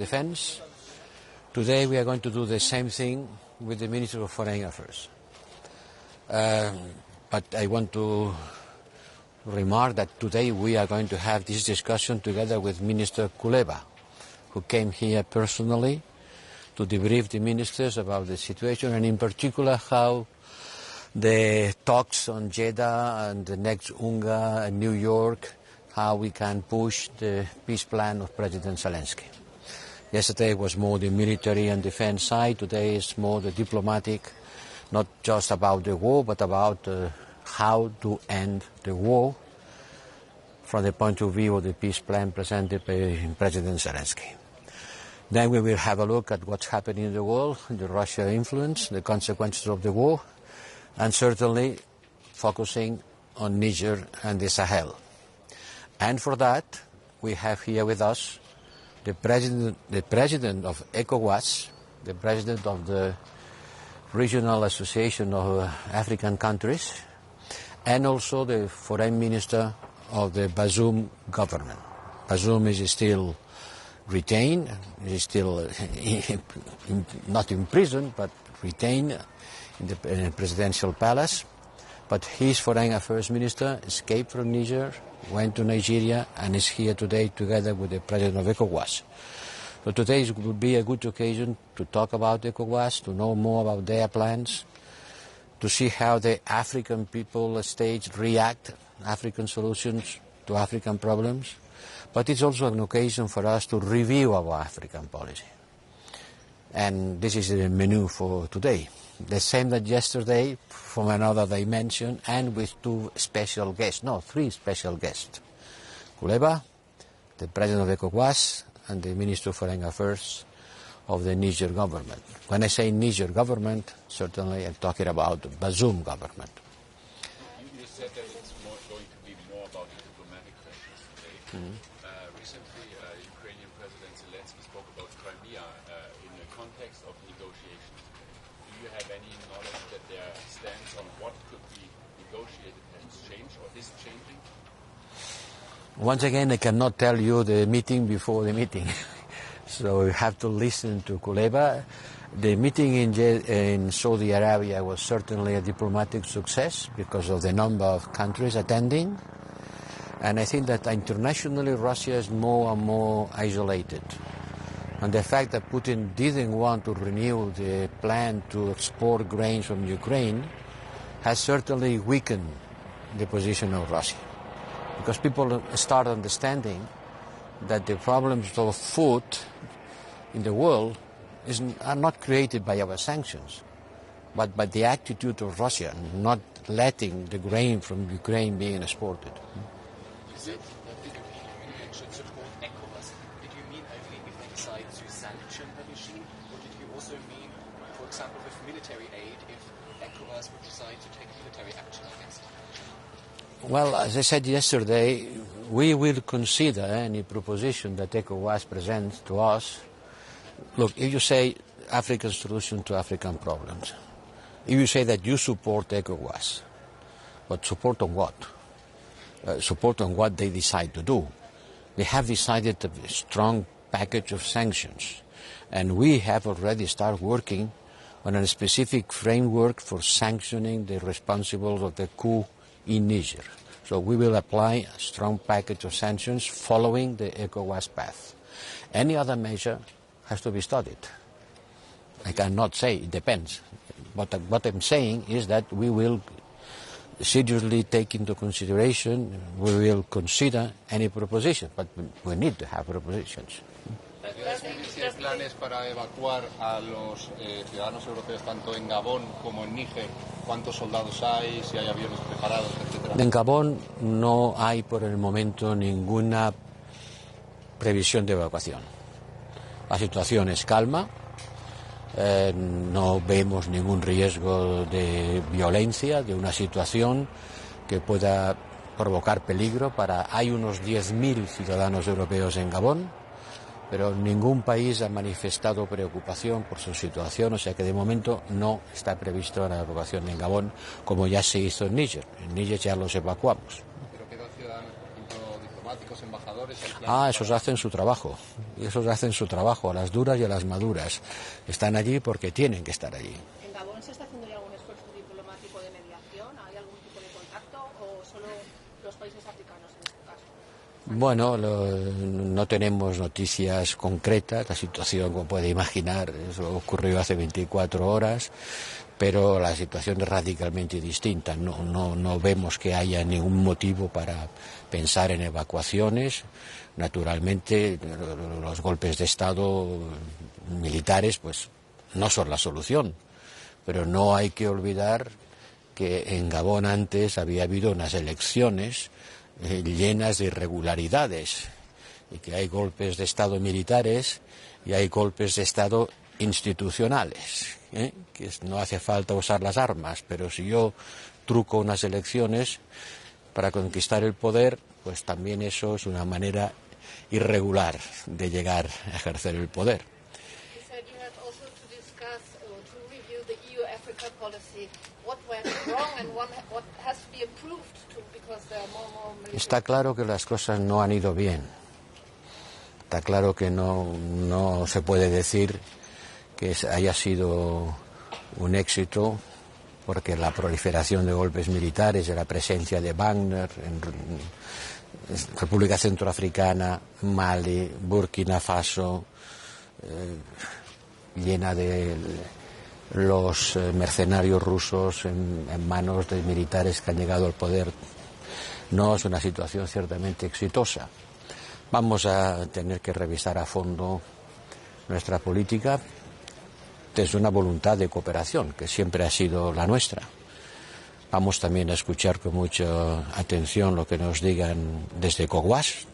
Defense. Today we are going to do the same thing with the Minister of Foreign Affairs. But I want to remark that today we are going to have this discussion together with Minister Kuleba, who came here personally to debrief the ministers about the situation, and in particular how the talks on Jeddah and the next UNGA and New York, how we can push the peace plan of President Zelensky. Yesterday was more the military and defense side. Today is more the diplomatic, not just about the war, but about how to end the war from the point of view of the peace plan presented by President Zelensky. Then we will have a look at what's happening in the world, the Russia influence, the consequences of the war, and certainly focusing on Niger and the Sahel. And for that, we have here with us the president of ECOWAS, the president of the Regional Association of African Countries, and also the foreign minister of the Bazoum government. Bazoum is still retained, is still not in prison, but retained in the presidential palace. But his foreign affairs minister escaped from Niger, went to Nigeria, and is here today together with the president of ECOWAS. So today will be a good occasion to talk about ECOWAS, to know more about their plans, to see how the African people, states react, African solutions to African problems. But it's also an occasion for us to review our African policy. And this is the menu for today. The same that yesterday, from another dimension, and with three special guests. Kuleba, the president of ECOWAS, and the Minister of Foreign Affairs of the Niger government. When I say Niger government, certainly I'm talking about the Bazoum government. You said that it's going to be more about the diplomatic questions today. Recently, Ukrainian President Zelensky spoke about Crimea in the context of negotiations. Do you have any knowledge that their stance on what could be negotiated has changed or is changing? Once again, I cannot tell you the meeting before the meeting. So you have to listen to Kuleba. The meeting in Saudi Arabia was certainly a diplomatic success because of the number of countries attending. And I think that internationally Russia is more and more isolated. And the fact that Putin didn't want to renew the plan to export grains from Ukraine has certainly weakened the position of Russia. Because people start understanding that the problems of food in the world are not created by our sanctions, but by the attitude of Russia, not letting the grain from Ukraine being exported. You said that the European Union should support ECOWAS. Did you mean only if they decide to sanction the regime, or did you also mean, for example, with military aid, if ECOWAS would decide to take military action against it? Well, as I said yesterday, we will consider any proposition that ECOWAS presents to us. Look, if you say African solution to African problems, if you say that you support ECOWAS, but support on what? Support on what they decide to do. They have decided a strong package of sanctions, and we have already started working on a specific framework for sanctioning the responsibles of the coup in Niger. So we will apply a strong package of sanctions following the ECOWAS path. Any other measure has to be studied. I cannot say, it depends. But what I'm saying is that we will seriously take into consideration, we will consider any proposition, but we need to have propositions. Si hay planes para evacuar a los ciudadanos europeos tanto en Gabón como en Níger, cuántos soldados hay, si hay aviones preparados, etcétera. En Gabón no hay por el momento ninguna previsión de evacuación. La situación es calma, no vemos ningún riesgo de violencia, de una situación que pueda provocar peligro Hay unos 10.000 ciudadanos europeos en Gabón, pero ningún país ha manifestado preocupación por su situación, o sea que de momento no está previsto la evacuación en Gabón, como ya se hizo en Níger. En Níger ya los evacuamos. Pero quedan ciudadanos, por ejemplo, diplomáticos, embajadores? Esos hacen su trabajo. Esos hacen su trabajo, a las duras y a las maduras. Están allí porque tienen que estar allí. ¿En Gabón se está haciendo ya algún esfuerzo diplomático de mediación? ¿Hay algún tipo de contacto o solo los países africanos en este caso? Bueno, no tenemos noticias concretas. La situación, como puede imaginar, eso ocurrió hace 24 horas. Pero la situación es radicalmente distinta. No vemos que haya ningún motivo para pensar en evacuaciones. Naturalmente, los golpes de Estado militares pues no son la solución. Pero no hay que olvidar que en Gabón antes había habido unas elecciones llenas de irregularidades y que hay golpes de Estado militares y hay golpes de Estado institucionales, que no hace falta usar las armas, pero si yo truco unas elecciones para conquistar el poder, pues también eso es una manera irregular de llegar a ejercer el poder. Está claro que las cosas no han ido bien. Está claro que no se puede decir que haya sido un éxito, porque la proliferación de golpes militares, de la presencia de Wagner en República Centroafricana, Mali, Burkina Faso, llena de los mercenarios rusos en manos de militares que han llegado al poder, no es una situación ciertamente exitosa. Vamos a tener que revisar a fondo nuestra política desde una voluntad de cooperación, que siempre ha sido la nuestra. Vamos también a escuchar con mucha atención lo que nos digan desde COWAS,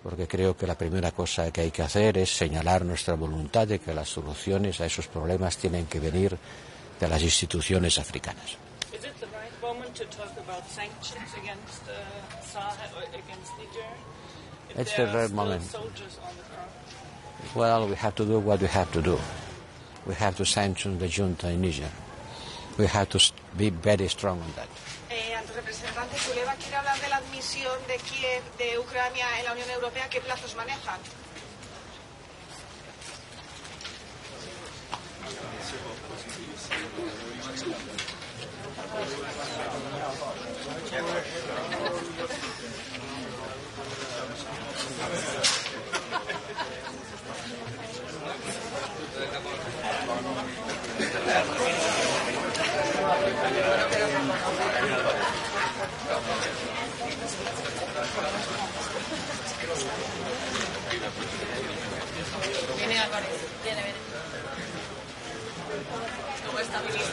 porque creo que la primera cosa que hay que hacer es señalar nuestra voluntad de que las soluciones a esos problemas tienen que venir de las instituciones africanas. Is it the right moment to talk about sanctions against Sahel or against Niger? It's the right moment. Well, we have to do what we have to do. We have to sanction the junta in Niger. We have to be very strong on that. Ante el representante Kuleva, quiere hablar de la admisión de Kiev, de Ucrania en la Unión Europea. ¿Qué plazos manejan?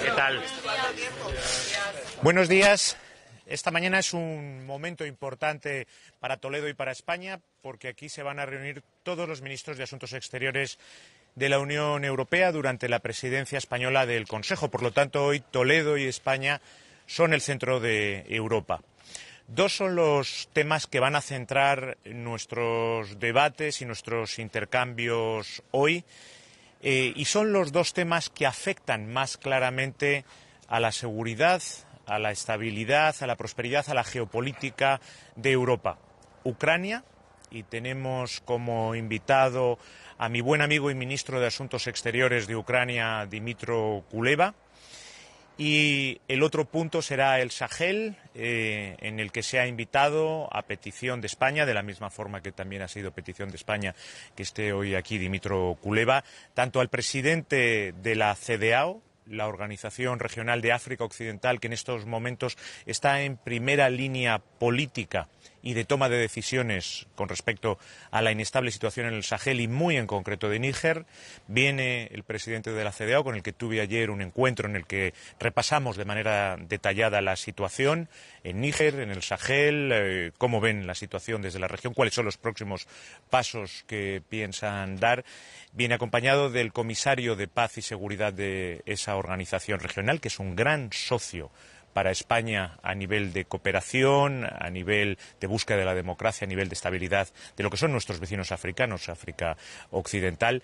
¿Qué tal? Buenos días. Esta mañana es un momento importante para Toledo y para España, porque aquí se van a reunir todos los ministros de Asuntos Exteriores de la Unión Europea durante la presidencia española del Consejo. Por lo tanto, hoy Toledo y España son el centro de Europa. Dos son los temas que van a centrar nuestros debates y nuestros intercambios hoy, y son los dos temas que afectan más claramente a la seguridad, a la estabilidad, a la prosperidad, a la geopolítica de Europa. Ucrania, y tenemos como invitado a mi buen amigo y ministro de Asuntos Exteriores de Ucrania, Dmytro Kuleba. Y el otro punto será el Sahel, en el que se ha invitado, a petición de España, de la misma forma que también ha sido petición de España que esté hoy aquí Dmytro Kuleba, tanto al presidente de la CEDEAO, la Organización Regional de África Occidental, que en estos momentos está en primera línea política y de toma de decisiones con respecto a la inestable situación en el Sahel y muy en concreto de Níger. Viene el presidente de la CEDEAO, con el que tuve ayer un encuentro en el que repasamos de manera detallada la situación en Níger, en el Sahel, cómo ven la situación desde la región, cuáles son los próximos pasos que piensan dar. Viene acompañado del comisario de Paz y Seguridad de esa organización regional, que es un gran socio para España a nivel de cooperación, a nivel de búsqueda de la democracia, a nivel de estabilidad de lo que son nuestros vecinos africanos, África Occidental.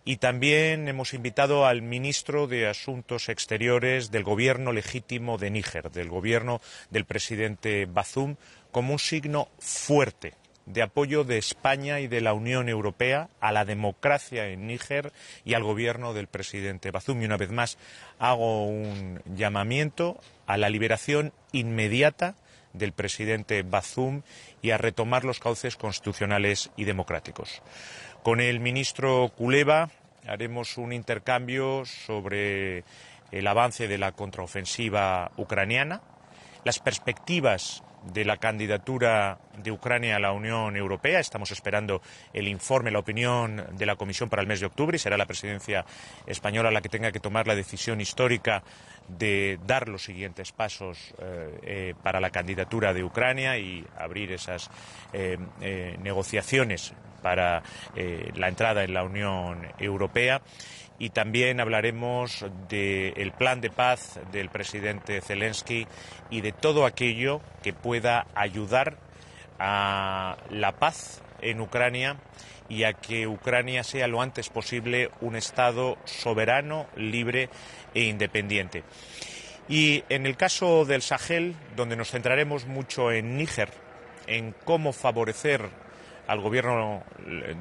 Y también hemos invitado al ministro de Asuntos Exteriores del gobierno legítimo de Níger, del gobierno del presidente Bazoum, como un signo fuerte de apoyo de España y de la Unión Europea a la democracia en Níger y al gobierno del presidente Bazoum. Y una vez más hago un llamamiento a la liberación inmediata del presidente Bazoum y a retomar los cauces constitucionales y democráticos. Con el ministro Kuleba haremos un intercambio sobre el avance de la contraofensiva ucraniana, las perspectivas de la candidatura de Ucrania a la Unión Europea. Estamos esperando el informe, la opinión de la Comisión para el mes de octubre y será la presidencia española la que tenga que tomar la decisión histórica de dar los siguientes pasos para la candidatura de Ucrania y abrir esas negociaciones para la entrada en la Unión Europea. Y también hablaremos del plan de paz del presidente Zelensky y de todo aquello que pueda ayudar a la paz en Ucrania y a que Ucrania sea lo antes posible un Estado soberano, libre e independiente. Y en el caso del Sahel, donde nos centraremos mucho en Níger, en cómo favorecer al gobierno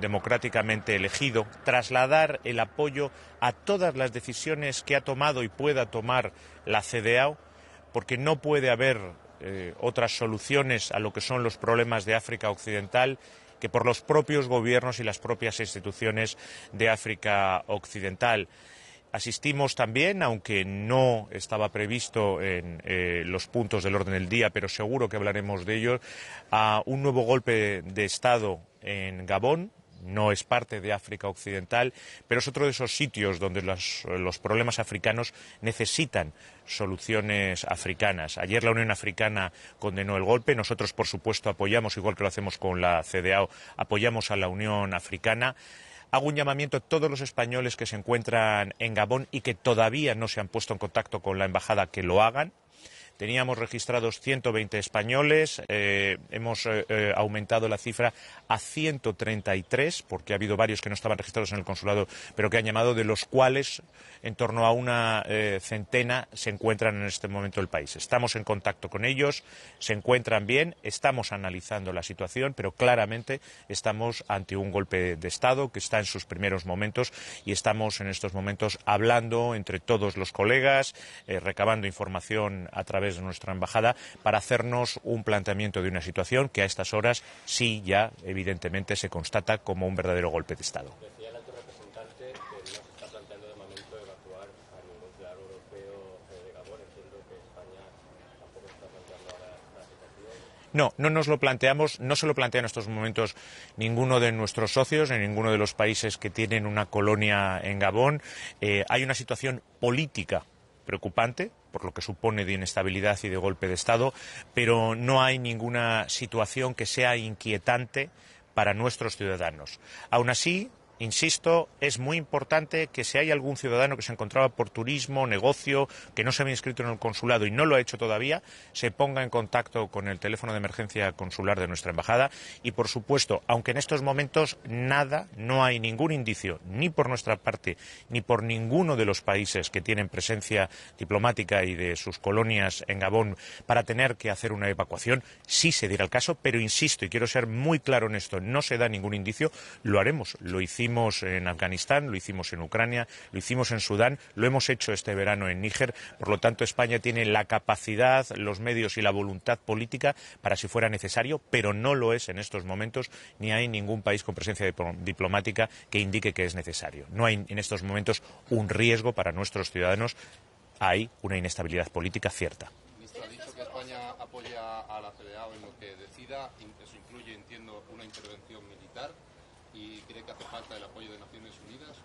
democráticamente elegido, trasladar el apoyo a todas las decisiones que ha tomado y pueda tomar la CEDEAO, porque no puede haber otras soluciones a lo que son los problemas de África Occidental que por los propios gobiernos y las propias instituciones de África Occidental. Asistimos también, aunque no estaba previsto en los puntos del orden del día, pero seguro que hablaremos de ello, a un nuevo golpe de Estado en Gabón. No es parte de África Occidental, pero es otro de esos sitios donde los problemas africanos necesitan soluciones africanas. Ayer la Unión Africana condenó el golpe. Nosotros, por supuesto, apoyamos, igual que lo hacemos con la CEDEAO, apoyamos a la Unión Africana. Hago un llamamiento a todos los españoles que se encuentran en Gabón y que todavía no se han puesto en contacto con la embajada, que lo hagan. Teníamos registrados 120 españoles, hemos aumentado la cifra a 133, porque ha habido varios que no estaban registrados en el consulado, pero que han llamado, de los cuales en torno a una centena se encuentran en este momento en el país. Estamos en contacto con ellos, se encuentran bien, estamos analizando la situación, pero claramente estamos ante un golpe de Estado que está en sus primeros momentos y estamos en estos momentos hablando entre todos los colegas, recabando información a través de nuestra embajada para hacernos un planteamiento de una situación que a estas horas sí ya evidentemente se constata como un verdadero golpe de Estado. Decía el alto representante que no se está planteando de momento evacuar a ningún ciudadano europeo de Gabón. Entiendo que España tampoco está planteando ahora la situación. No, no nos lo planteamos, no se lo plantea en estos momentos ninguno de nuestros socios, ni ninguno de los países que tienen una colonia en Gabón. Hay una situación política preocupante, por lo que supone de inestabilidad y de golpe de Estado, pero no hay ninguna situación que sea inquietante para nuestros ciudadanos. Aún así, insisto, es muy importante que si hay algún ciudadano que se encontraba por turismo, negocio, que no se había inscrito en el consulado y no lo ha hecho todavía, se ponga en contacto con el teléfono de emergencia consular de nuestra embajada y, por supuesto, aunque en estos momentos no hay ningún indicio, ni por nuestra parte, ni por ninguno de los países que tienen presencia diplomática y de sus colonias en Gabón para tener que hacer una evacuación, sí se diera el caso, pero insisto, y quiero ser muy claro en esto, no se da ningún indicio, lo haremos, lo hicimos en Afganistán, lo hicimos en Ucrania, lo hicimos en Sudán, lo hemos hecho este verano en Níger. Por lo tanto, España tiene la capacidad, los medios y la voluntad política para si fuera necesario, pero no lo es en estos momentos, ni hay ningún país con presencia diplomática que indique que es necesario. No hay en estos momentos un riesgo para nuestros ciudadanos, hay una inestabilidad política cierta. Ministro, ha dicho que España apoya a la CEDEAO en lo que decida, eso incluye, entiendo, una intervención militar. ¿Y cree que hace falta el apoyo de Naciones Unidas?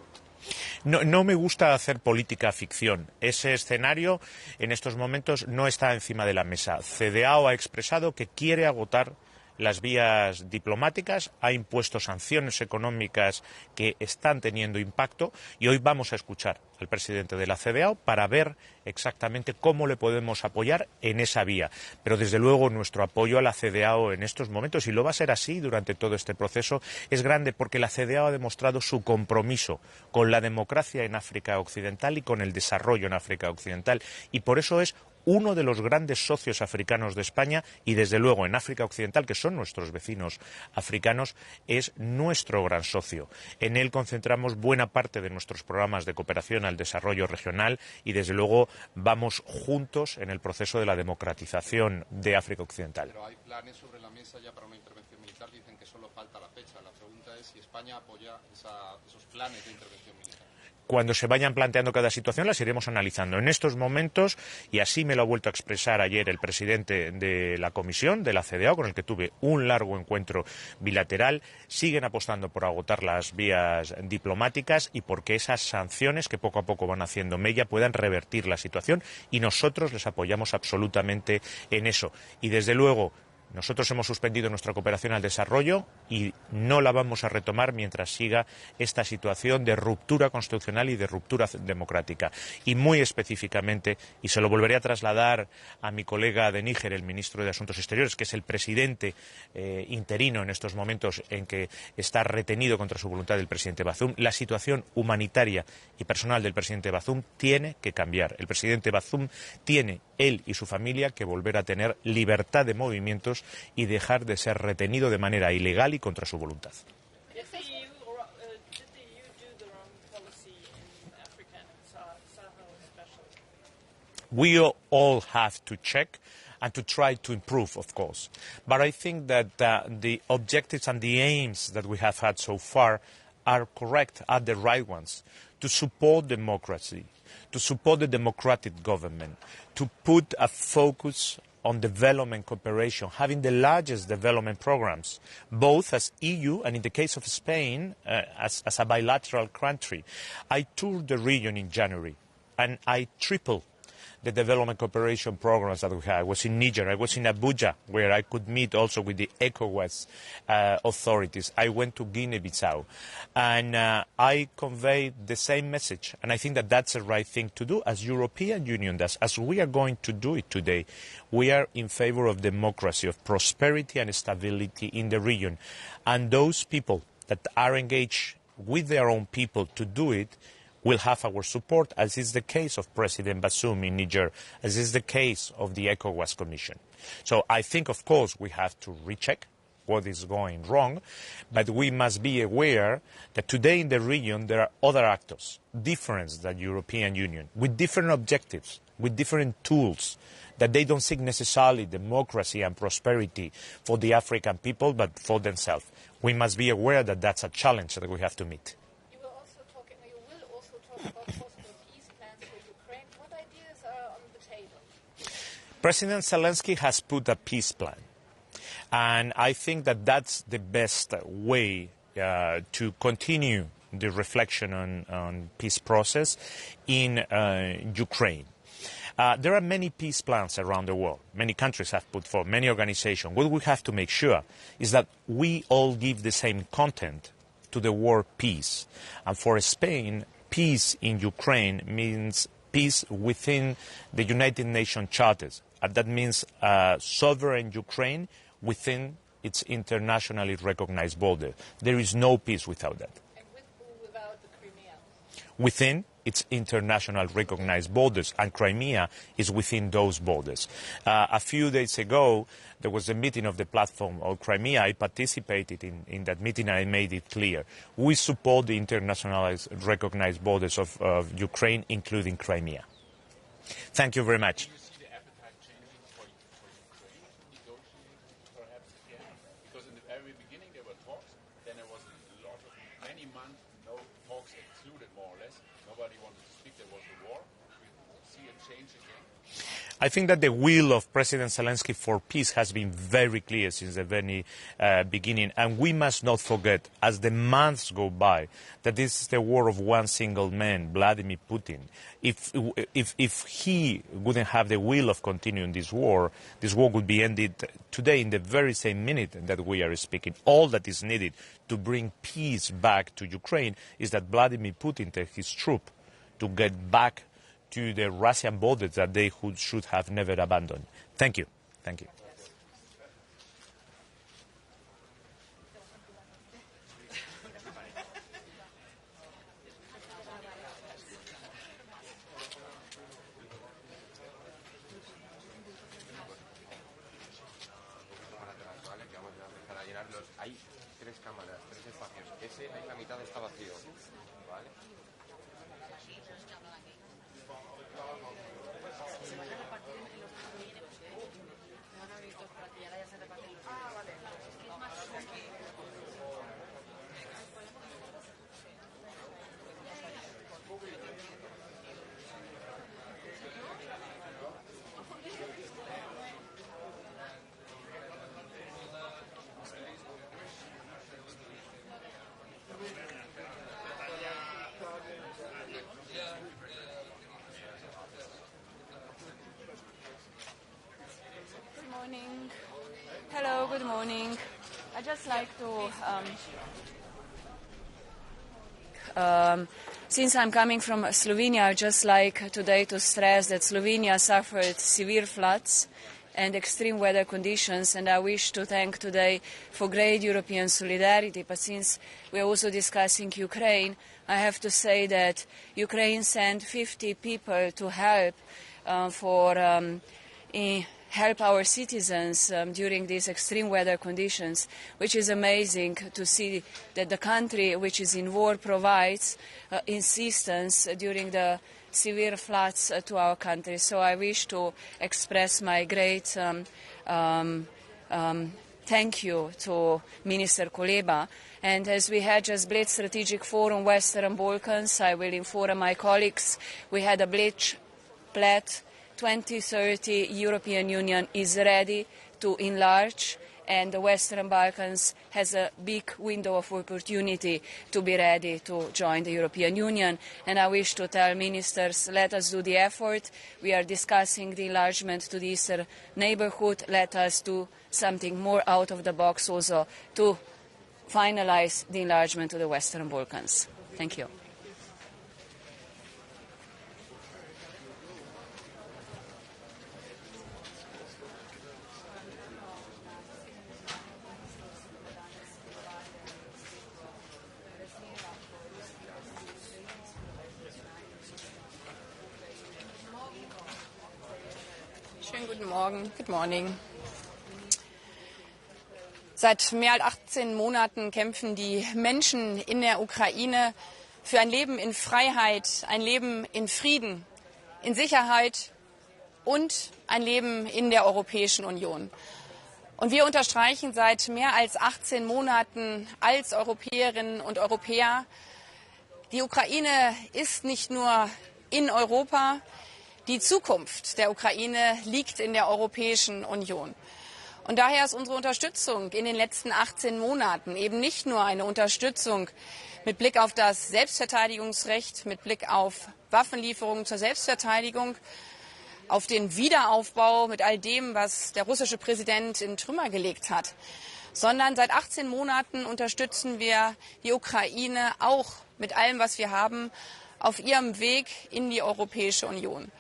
No me gusta hacer política ficción. Ese escenario en estos momentos no está encima de la mesa. CEDEAO ha expresado que quiere agotar las vías diplomáticas, ha impuesto sanciones económicas que están teniendo impacto y hoy vamos a escuchar al presidente de la CEDEAO para ver exactamente cómo le podemos apoyar en esa vía. Pero desde luego nuestro apoyo a la CEDEAO en estos momentos, y lo va a ser así durante todo este proceso, es grande porque la CEDEAO ha demostrado su compromiso con la democracia en África Occidental y con el desarrollo en África Occidental. Y por eso es uno de los grandes socios africanos de España y, desde luego, en África Occidental, que son nuestros vecinos africanos, es nuestro gran socio. En él concentramos buena parte de nuestros programas de cooperación al desarrollo regional y, desde luego, vamos juntos en el proceso de la democratización de África Occidental. Pero hay planes sobre la mesa ya para una intervención militar, dicen que solo falta la fecha. La pregunta es si España apoya esos planes de intervención militar. Cuando se vayan planteando cada situación las iremos analizando. En estos momentos, y así me lo ha vuelto a expresar ayer el presidente de la Comisión, de la CEDEAO, con el que tuve un largo encuentro bilateral, siguen apostando por agotar las vías diplomáticas y porque esas sanciones que poco a poco van haciendo mella puedan revertir la situación, y nosotros les apoyamos absolutamente en eso. Y desde luego, nosotros hemos suspendido nuestra cooperación al desarrollo y no la vamos a retomar mientras siga esta situación de ruptura constitucional y de ruptura democrática. Y muy específicamente, y se lo volveré a trasladar a mi colega de Níger, el ministro de Asuntos Exteriores, que es el presidente interino en estos momentos en que está retenido contra su voluntad el presidente Bazoum, la situación humanitaria y personal del presidente Bazoum tiene que cambiar. El presidente Bazoum tiene, él y su familia, que volver a tener libertad de movimientos y dejar de ser retenido de manera ilegal y contra su voluntad. We all have to check and to try to improve, of course. But I think that the objectives and the aims that we have had so far are correct, are the right ones. To support democracy, to support the democratic government, to put a focus on development cooperation, having the largest development programs, both as EU and, in the case of Spain, as a bilateral country. I toured the region in January, and I tripled the development cooperation programs that we had. I was in Niger, I was in Abuja, where I could meet also with the ECOWAS authorities. I went to Guinea-Bissau, and I conveyed the same message, and I think that that's the right thing to do, as European Union does, as we are going to do it today. We are in favor of democracy, of prosperity and stability in the region, and those people that are engaged with their own people to do it will have our support, as is the case of President Bazoum in Niger, as is the case of the ECOWAS Commission. So I think, of course, we have to recheck what is going wrong, but we must be aware that today in the region there are other actors, different than the European Union, with different objectives, with different tools, that they don't seek necessarily democracy and prosperity for the African people, but for themselves. We must be aware that that's a challenge that we have to meet. About possible peace plans for Ukraine. What ideas are on the table? President Zelensky has put a peace plan, and I think that that's the best way to continue the reflection on peace process in Ukraine. There are many peace plans around the world. Many countries have put forward, many organizations. What we have to make sure is that we all give the same content to the word peace. And for Spain, peace in Ukraine means peace within the United Nations charters. And that means sovereign Ukraine within its internationally recognized border. There is no peace without that. And with or without the Crimea? Within its international recognized borders, and Crimea is within those borders. A few days ago, there was a meeting of the platform of Crimea. I participated in that meeting, and I made it clear. We support the internationally recognized borders of Ukraine, including Crimea. Thank you very much. Do you see the appetite changing for Ukraine negotiating perhaps again? Because in the very beginning there were talks, then there was a lot of many months, no talks excluded more or less. Nobody wanted to speak, there was a war. We see a change again. I think that the will of President Zelensky for peace has been very clear since the very beginning, and we must not forget, as the months go by, that this is the war of one single man, Vladimir Putin. If he wouldn't have the will of continuing this war would be ended today in the very same minute that we are speaking. All that is needed to bring peace back to Ukraine is that Vladimir Putin takes his troop to get back to the Russian borders that they should have never abandoned. Thank you. Thank you. llena y la mitad está vacío. ¿Vale? Hello, good morning. I'd just like to, since I'm coming from Slovenia, I'd just like today to stress that Slovenia suffered severe floods and extreme weather conditions, and I wish to thank today for great European solidarity. But since we're also discussing Ukraine, I have to say that Ukraine sent 50 people to help help our citizens during these extreme weather conditions, which is amazing to see that the country which is in war provides assistance during the severe floods to our country. So I wish to express my great thank you to Minister Kuleba. And as we had just Blitz Strategic Forum Western Balkans, I will inform my colleagues, we had a Blitz pledge 2030 European Union is ready to enlarge, and the Western Balkans has a big window of opportunity to be ready to join the European Union. And I wish to tell ministers, let us do the effort. We are discussing the enlargement to the Eastern neighborhood. Let us do something more out of the box also to finalize the enlargement to the Western Balkans. Thank you. Schönen guten Morgen. Good morning. Seit mehr als 18 Monaten kämpfen die Menschen in der Ukraine für ein Leben in Freiheit, ein Leben in Frieden, in Sicherheit und ein Leben in der Europäischen Union. Und wir unterstreichen seit mehr als 18 Monaten als Europäerinnen und Europäer, die Ukraine ist nicht nur in Europa, die Zukunft der Ukraine liegt in der Europäischen Union. Und daher ist unsere Unterstützung in den letzten 18 Monaten eben nicht nur eine Unterstützung mit Blick auf das Selbstverteidigungsrecht, mit Blick auf Waffenlieferungen zur Selbstverteidigung, auf den Wiederaufbau mit all dem, was der russische Präsident in Trümmer gelegt hat, sondern seit 18 Monaten unterstützen wir die Ukraine auch mit allem, was wir haben, auf ihrem Weg in die Europäische Union.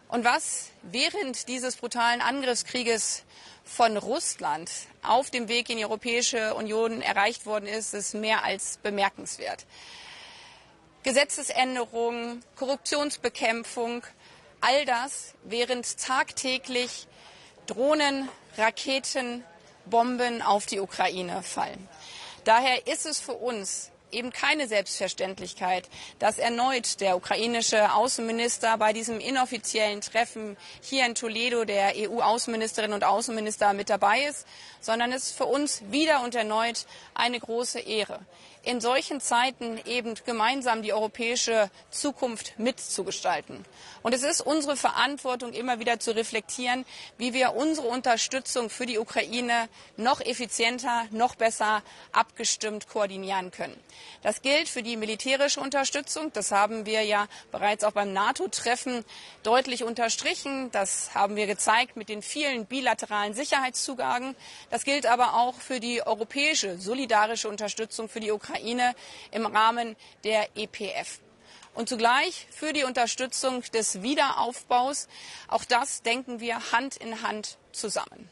Und was während dieses brutalen Angriffskrieges von Russland auf dem Weg in die Europäische Union erreicht worden ist, ist mehr als bemerkenswert. Gesetzesänderungen, Korruptionsbekämpfung, all das, während tagtäglich Drohnen, Raketen, Bomben auf die Ukraine fallen. Daher ist es für uns eben keine Selbstverständlichkeit, dass erneut der ukrainische Außenminister bei diesem inoffiziellen Treffen hier in Toledo der EU-Außenministerinnen und Außenminister mit dabei ist, sondern es ist für uns wieder und erneut eine große Ehre, in solchen Zeiten eben gemeinsam die europäische Zukunft mitzugestalten. Und es ist unsere Verantwortung, immer wieder zu reflektieren, wie wir unsere Unterstützung für die Ukraine noch effizienter, noch besser abgestimmt koordinieren können. Das gilt für die militärische Unterstützung. Das haben wir ja bereits auch beim NATO-Treffen deutlich unterstrichen. Das haben wir gezeigt mit den vielen bilateralen Sicherheitszusagen. Das gilt aber auch für die europäische solidarische Unterstützung für die Ukraine im Rahmen der EPF. Und zugleich für die Unterstützung des Wiederaufbaus. Auch das denken wir Hand in Hand zusammen.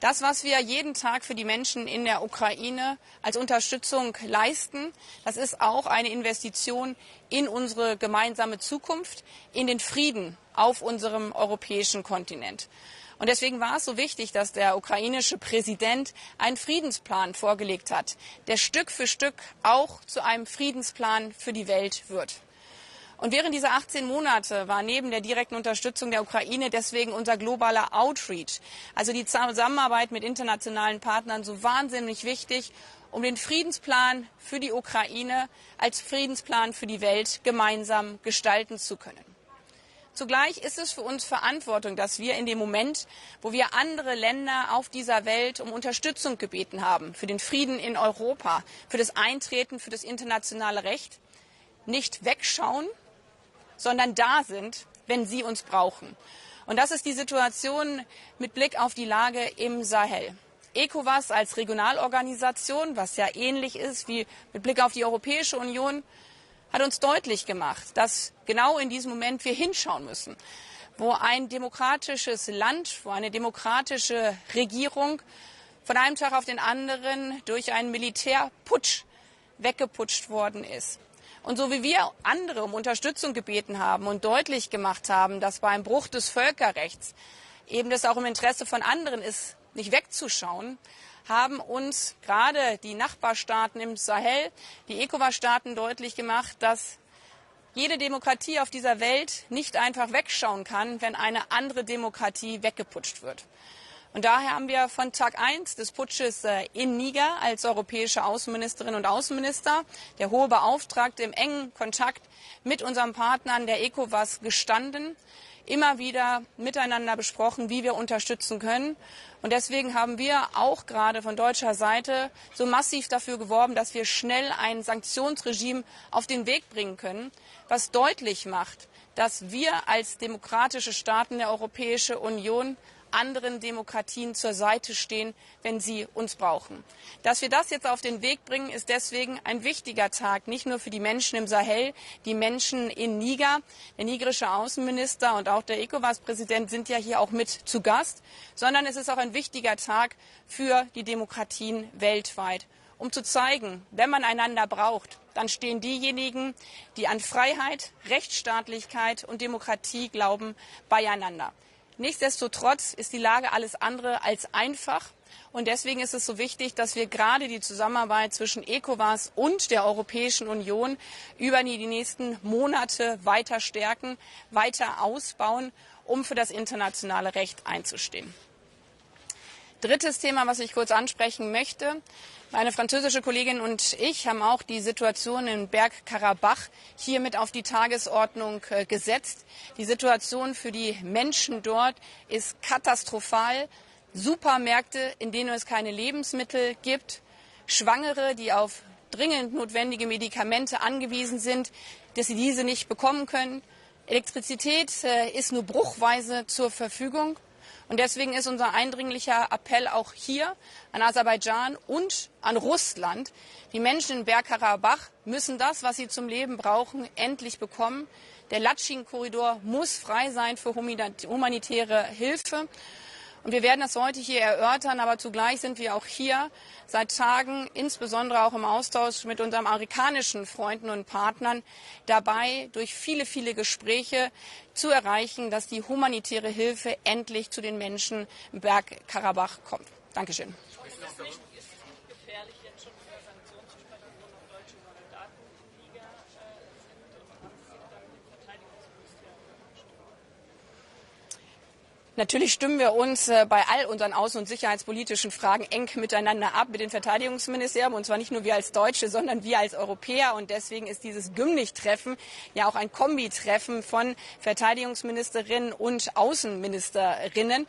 Das, was wir jeden Tag für die Menschen in der Ukraine als Unterstützung leisten, das ist auch eine Investition in unsere gemeinsame Zukunft, in den Frieden auf unserem europäischen Kontinent. Und deswegen war es so wichtig, dass der ukrainische Präsident einen Friedensplan vorgelegt hat, der Stück für Stück auch zu einem Friedensplan für die Welt wird. Und während dieser 18 Monate war neben der direkten Unterstützung der Ukraine deswegen unser globaler Outreach, also die Zusammenarbeit mit internationalen Partnern, so wahnsinnig wichtig, um den Friedensplan für die Ukraine als Friedensplan für die Welt gemeinsam gestalten zu können. Zugleich ist es für uns Verantwortung, dass wir in dem Moment, wo wir andere Länder auf dieser Welt um Unterstützung gebeten haben, für den Frieden in Europa, für das Eintreten, für das internationale Recht, nicht wegschauen, sondern da sind, wenn sie uns brauchen. Und das ist die Situation mit Blick auf die Lage im Sahel. ECOWAS als Regionalorganisation, was ja ähnlich ist wie mit Blick auf die Europäische Union, hat uns deutlich gemacht, dass genau in diesem Moment wir hinschauen müssen, wo ein demokratisches Land, wo eine demokratische Regierung von einem Tag auf den anderen durch einen Militärputsch weggeputscht worden ist. Und so wie wir andere um Unterstützung gebeten haben und deutlich gemacht haben, dass beim Bruch des Völkerrechts eben das auch im Interesse von anderen ist, nicht wegzuschauen, haben uns gerade die Nachbarstaaten im Sahel, die ECOWAS-Staaten deutlich gemacht, dass jede Demokratie auf dieser Welt nicht einfach wegschauen kann, wenn eine andere Demokratie weggeputscht wird. Und daher haben wir von Tag 1 des Putsches in Niger als europäische Außenministerinnen und Außenminister, der hohe Beauftragte, im engen Kontakt mit unseren Partnern der ECOWAS gestanden, immer wieder miteinander besprochen, wie wir unterstützen können. Und deswegen haben wir auch gerade von deutscher Seite so massiv dafür geworben, dass wir schnell ein Sanktionsregime auf den Weg bringen können, was deutlich macht, dass wir als demokratische Staaten der Europäischen Union anderen Demokratien zur Seite stehen, wenn sie uns brauchen. Dass wir das jetzt auf den Weg bringen, ist deswegen ein wichtiger Tag, nicht nur für die Menschen im Sahel, die Menschen in Niger. Der nigerische Außenminister und auch der ECOWAS-Präsident sind ja hier auch mit zu Gast, sondern es ist auch ein wichtiger Tag für die Demokratien weltweit, um zu zeigen, wenn man einander braucht, dann stehen diejenigen, die an Freiheit, Rechtsstaatlichkeit und Demokratie glauben, beieinander. Nichtsdestotrotz ist die Lage alles andere als einfach. Und deswegen ist es so wichtig, dass wir gerade die Zusammenarbeit zwischen ECOWAS und der Europäischen Union über die nächsten Monate weiter stärken, weiter ausbauen, um für das internationale Recht einzustehen. Drittes Thema, was ich kurz ansprechen möchte. Meine französische Kollegin und ich haben auch die Situation in Bergkarabach hier mit auf die Tagesordnung gesetzt. Die Situation für die Menschen dort ist katastrophal. Supermärkte, in denen es keine Lebensmittel gibt. Schwangere, die auf dringend notwendige Medikamente angewiesen sind, dass sie diese nicht bekommen können. Elektrizität ist nur bruchweise zur Verfügung. Und deswegen ist unser eindringlicher Appell auch hier an Aserbaidschan und an Russland. Die Menschen in Bergkarabach müssen das, was sie zum Leben brauchen, endlich bekommen. Der Latschin-Korridor muss frei sein für humanitäre Hilfe. Und wir werden das heute hier erörtern, aber zugleich sind wir auch hier seit Tagen, insbesondere auch im Austausch mit unseren amerikanischen Freunden und Partnern, dabei, durch viele, viele Gespräche zu erreichen, dass die humanitäre Hilfe endlich zu den Menschen im Bergkarabach kommt. Dankeschön. Ist es nicht gefährlich, jetzt schon über Sanktionen zu sprechen, wo noch deutsche Soldaten in Niger sind? Und haben Sie dann mit dem Verteidigungsministerium gestimmt? Natürlich stimmen wir uns bei all unseren außen- und sicherheitspolitischen Fragen eng miteinander ab mit dem Verteidigungsministerium. Und zwar nicht nur wir als Deutsche, sondern wir als Europäer. Und deswegen ist dieses Gymnich-Treffen ja auch ein Kombi-Treffen von Verteidigungsministerinnen und Außenministerinnen.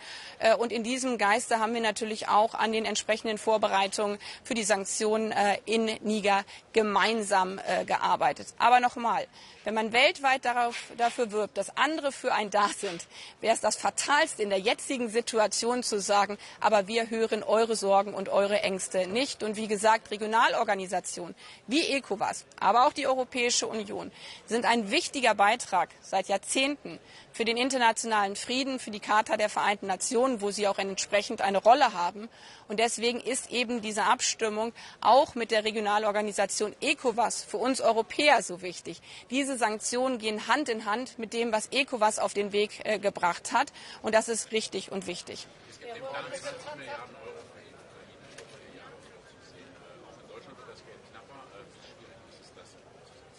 Und in diesem Geiste haben wir natürlich auch an den entsprechenden Vorbereitungen für die Sanktionen in Niger gemeinsam gearbeitet. Aber nochmal, wenn man weltweit dafür wirbt, dass andere für einen da sind, wäre es das Fatalste in der jetzigen Situation zu sagen, aber wir hören eure Sorgen und eure Ängste nicht. Und wie gesagt, Regionalorganisationen wie ECOWAS, aber auch die Europäische Union sind ein wichtiger Beitrag seit Jahrzehnten für den internationalen Frieden, für die Charta der Vereinten Nationen, wo sie auch entsprechend eine Rolle haben. Und deswegen ist eben diese Abstimmung auch mit der Regionalorganisation ECOWAS für uns Europäer so wichtig. Diese Sanktionen gehen Hand in Hand mit dem, was ECOWAS auf den Weg gebracht hat. Und das Das ist richtig und wichtig. Es gibt den Plan, 20 Milliarden Euro für die Ukraine für die Jahre vorzusehen. Auch in Deutschland wird das Geld knapper. Wie schwierig ist es, das umzusetzen?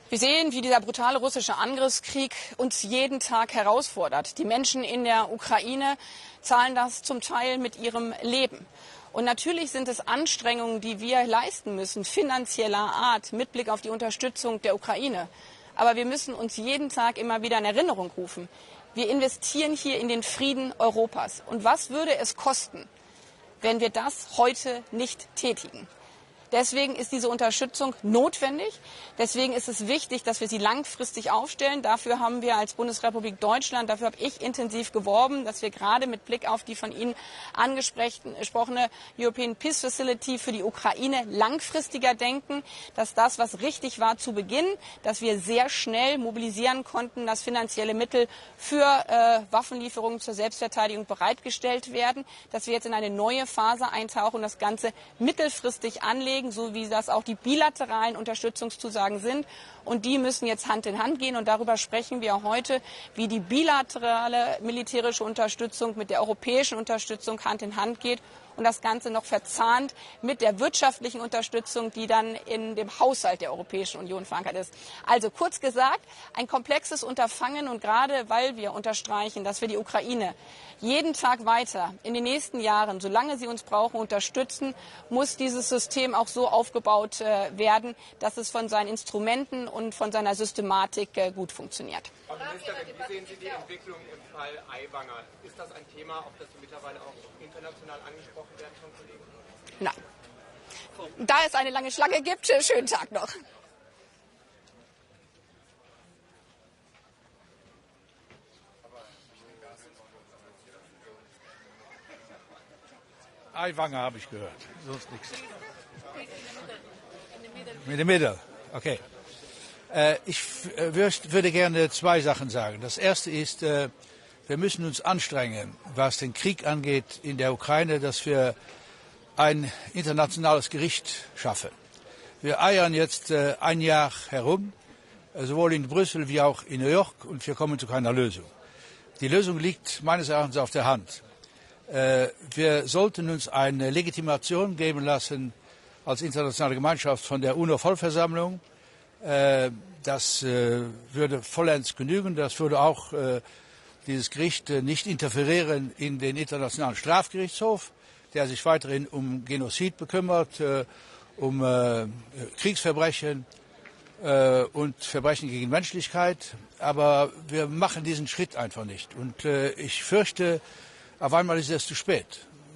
Wir sehen, wie dieser brutale russische Angriffskrieg uns jeden Tag herausfordert. Die Menschen in der Ukraine zahlen das zum Teil mit ihrem Leben. Und natürlich sind es Anstrengungen, die wir leisten müssen, finanzieller Art, mit Blick auf die Unterstützung der Ukraine. Aber wir müssen uns jeden Tag immer wieder in Erinnerung rufen. Wir investieren hier in den Frieden Europas. Und was würde es kosten, wenn wir das heute nicht tätigen? Deswegen ist diese Unterstützung notwendig. Deswegen ist es wichtig, dass wir sie langfristig aufstellen. Dafür haben wir als Bundesrepublik Deutschland, dafür habe ich intensiv geworben, dass wir gerade mit Blick auf die von Ihnen angesprochene European Peace Facility für die Ukraine langfristiger denken, dass das, was richtig war zu Beginn, dass wir sehr schnell mobilisieren konnten, dass finanzielle Mittel für Waffenlieferungen zur Selbstverteidigung bereitgestellt werden, dass wir jetzt in eine neue Phase eintauchen und das Ganze mittelfristig anlegen, so wie das auch die bilateralen Unterstützungszusagen sind. Und die müssen jetzt Hand in Hand gehen. Und darüber sprechen wir heute, wie die bilaterale militärische Unterstützung mit der europäischen Unterstützung Hand in Hand geht. Und das Ganze noch verzahnt mit der wirtschaftlichen Unterstützung, die dann in dem Haushalt der Europäischen Union verankert ist. Also kurz gesagt, ein komplexes Unterfangen. Und gerade weil wir unterstreichen, dass wir die Ukraine jeden Tag weiter in den nächsten Jahren, solange sie uns brauchen, unterstützen, muss dieses System auch so aufgebaut werden, dass es von seinen Instrumenten und von seiner Systematik gut funktioniert. Frau Ministerin, wie sehen Sie die Entwicklung im Fall Aiwanger? Ist das ein Thema, auf das mittlerweile auch international angesprochen werden von Kollegen? Nein. Da es eine lange Schlange gibt, schönen Tag noch. Aiwanger habe ich gehört, sonst nichts. In the middle, okay. Ich würde gerne zwei Sachen sagen. Das erste ist, wir müssen uns anstrengen, was den Krieg angeht in der Ukraine, dass wir ein internationales Gericht schaffen. Wir eiern jetzt ein Jahr herum, sowohl in Brüssel wie auch in New York, und wir kommen zu keiner Lösung. Die Lösung liegt meines Erachtens auf der Hand. Wir sollten uns eine Legitimation geben lassen als internationale Gemeinschaft von der UNO-Vollversammlung. Das würde vollends genügen. Das würde auch dieses Gericht nicht interferieren in den Internationalen Strafgerichtshof, der sich weiterhin um Genozid bekümmert, um Kriegsverbrechen und Verbrechen gegen Menschlichkeit. Aber wir machen diesen Schritt einfach nicht. Und ich fürchte, auf einmal ist es zu spät.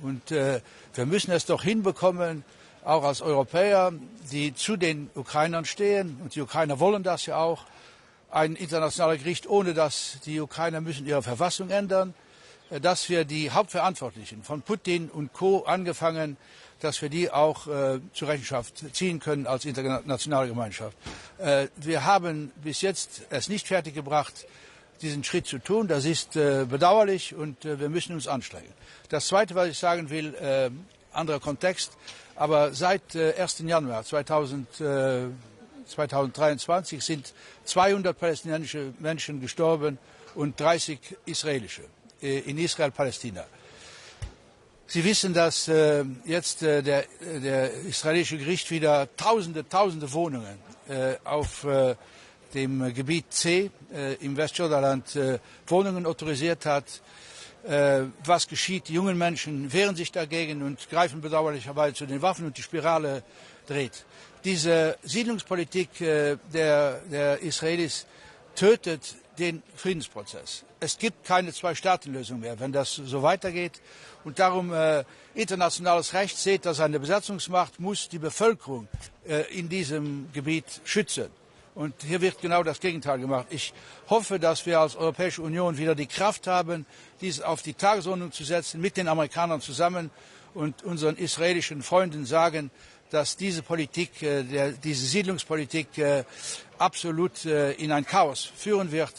Und wir müssen es doch hinbekommen, auch als Europäer, die zu den Ukrainern stehen, und die Ukrainer wollen das ja auch, ein internationales Gericht, ohne dass die Ukrainer müssen ihre Verfassung ändern, dass wir die Hauptverantwortlichen von Putin und Co. angefangen, dass wir die auch zur Rechenschaft ziehen können als internationale Gemeinschaft. Wir haben bis jetzt es nicht fertiggebracht, diesen Schritt zu tun. Das ist bedauerlich, und wir müssen uns anstrengen. Das Zweite, was ich sagen will, anderer Kontext, aber seit 1. Januar 2023 sind 200 palästinensische Menschen gestorben und 30 israelische in Israel-Palästina. Sie wissen, dass jetzt der israelische Gericht wieder tausende Wohnungen auf dem Gebiet C im Westjordanland Wohnungen autorisiert hat. Was geschieht? Die jungen Menschen wehren sich dagegen und greifen bedauerlicherweise zu den Waffen, und die Spirale dreht. Diese Siedlungspolitik der Israelis tötet den Friedensprozess. Es gibt keine Zwei-Staaten-Lösung mehr, wenn das so weitergeht. Und darum internationales Recht sieht, dass eine Besatzungsmacht muss die Bevölkerung in diesem Gebiet schützen. Und hier wird genau das Gegenteil gemacht. Ich hoffe, dass wir als Europäische Union wieder die Kraft haben, dies auf die Tagesordnung zu setzen, mit den Amerikanern zusammen, und unseren israelischen Freunden sagen, dass diese Politik, diese Siedlungspolitik absolut in ein Chaos führen wird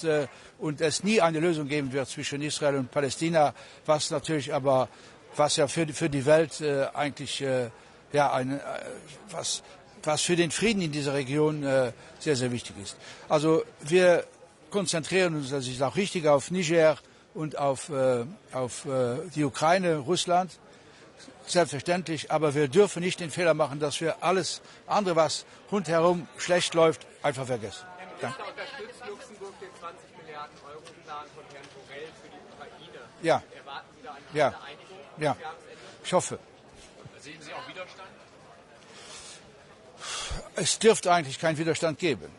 und es nie eine Lösung geben wird zwischen Israel und Palästina, was natürlich aber, was ja für die Welt eigentlich was für den Frieden in dieser Region sehr, sehr wichtig ist. Also wir konzentrieren uns, das ist auch richtig, auf Niger und auf die Ukraine, Russland. Selbstverständlich, aber wir dürfen nicht den Fehler machen, dass wir alles andere, was rundherum schlecht läuft, einfach vergessen. Danke. Unterstützt Luxemburg den 20 Milliarden Euro Plan von Herrn Borrell für die Ukraine? Ja. Erwarten Sie da eine Ja. Einigung bis Ja. Jahresende? Ich hoffe. Sehen Sie auch Widerstand? Es dürfte eigentlich keinen Widerstand geben.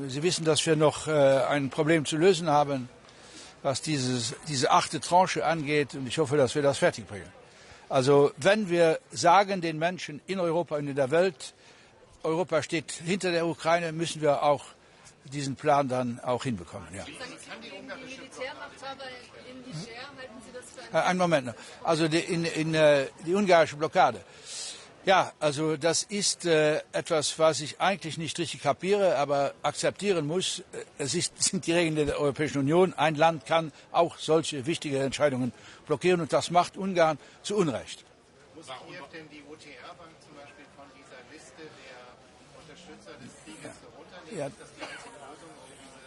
Sie wissen, dass wir noch ein Problem zu lösen haben, was diese 8. Tranche angeht, und ich hoffe, dass wir das fertigbringen. Also wenn wir sagen den Menschen in Europa und in der Welt, Europa steht hinter der Ukraine, müssen wir auch diesen Plan dann auch hinbekommen. Ja. Die Militärmachthaber in Niger, halten Sie das für Einen Moment noch. Also die ungarische Blockade. Ja, also das ist etwas, was ich eigentlich nicht richtig kapiere, aber akzeptieren muss. Es sind die Regeln der Europäischen Union. Ein Land kann auch solche wichtige Entscheidungen blockieren, und das macht Ungarn zu Unrecht. Muss Kiew denn die OTR-Bank zum Beispiel von dieser Liste der Unterstützer des Krieges runternehmen? Ja. Ist das die einzige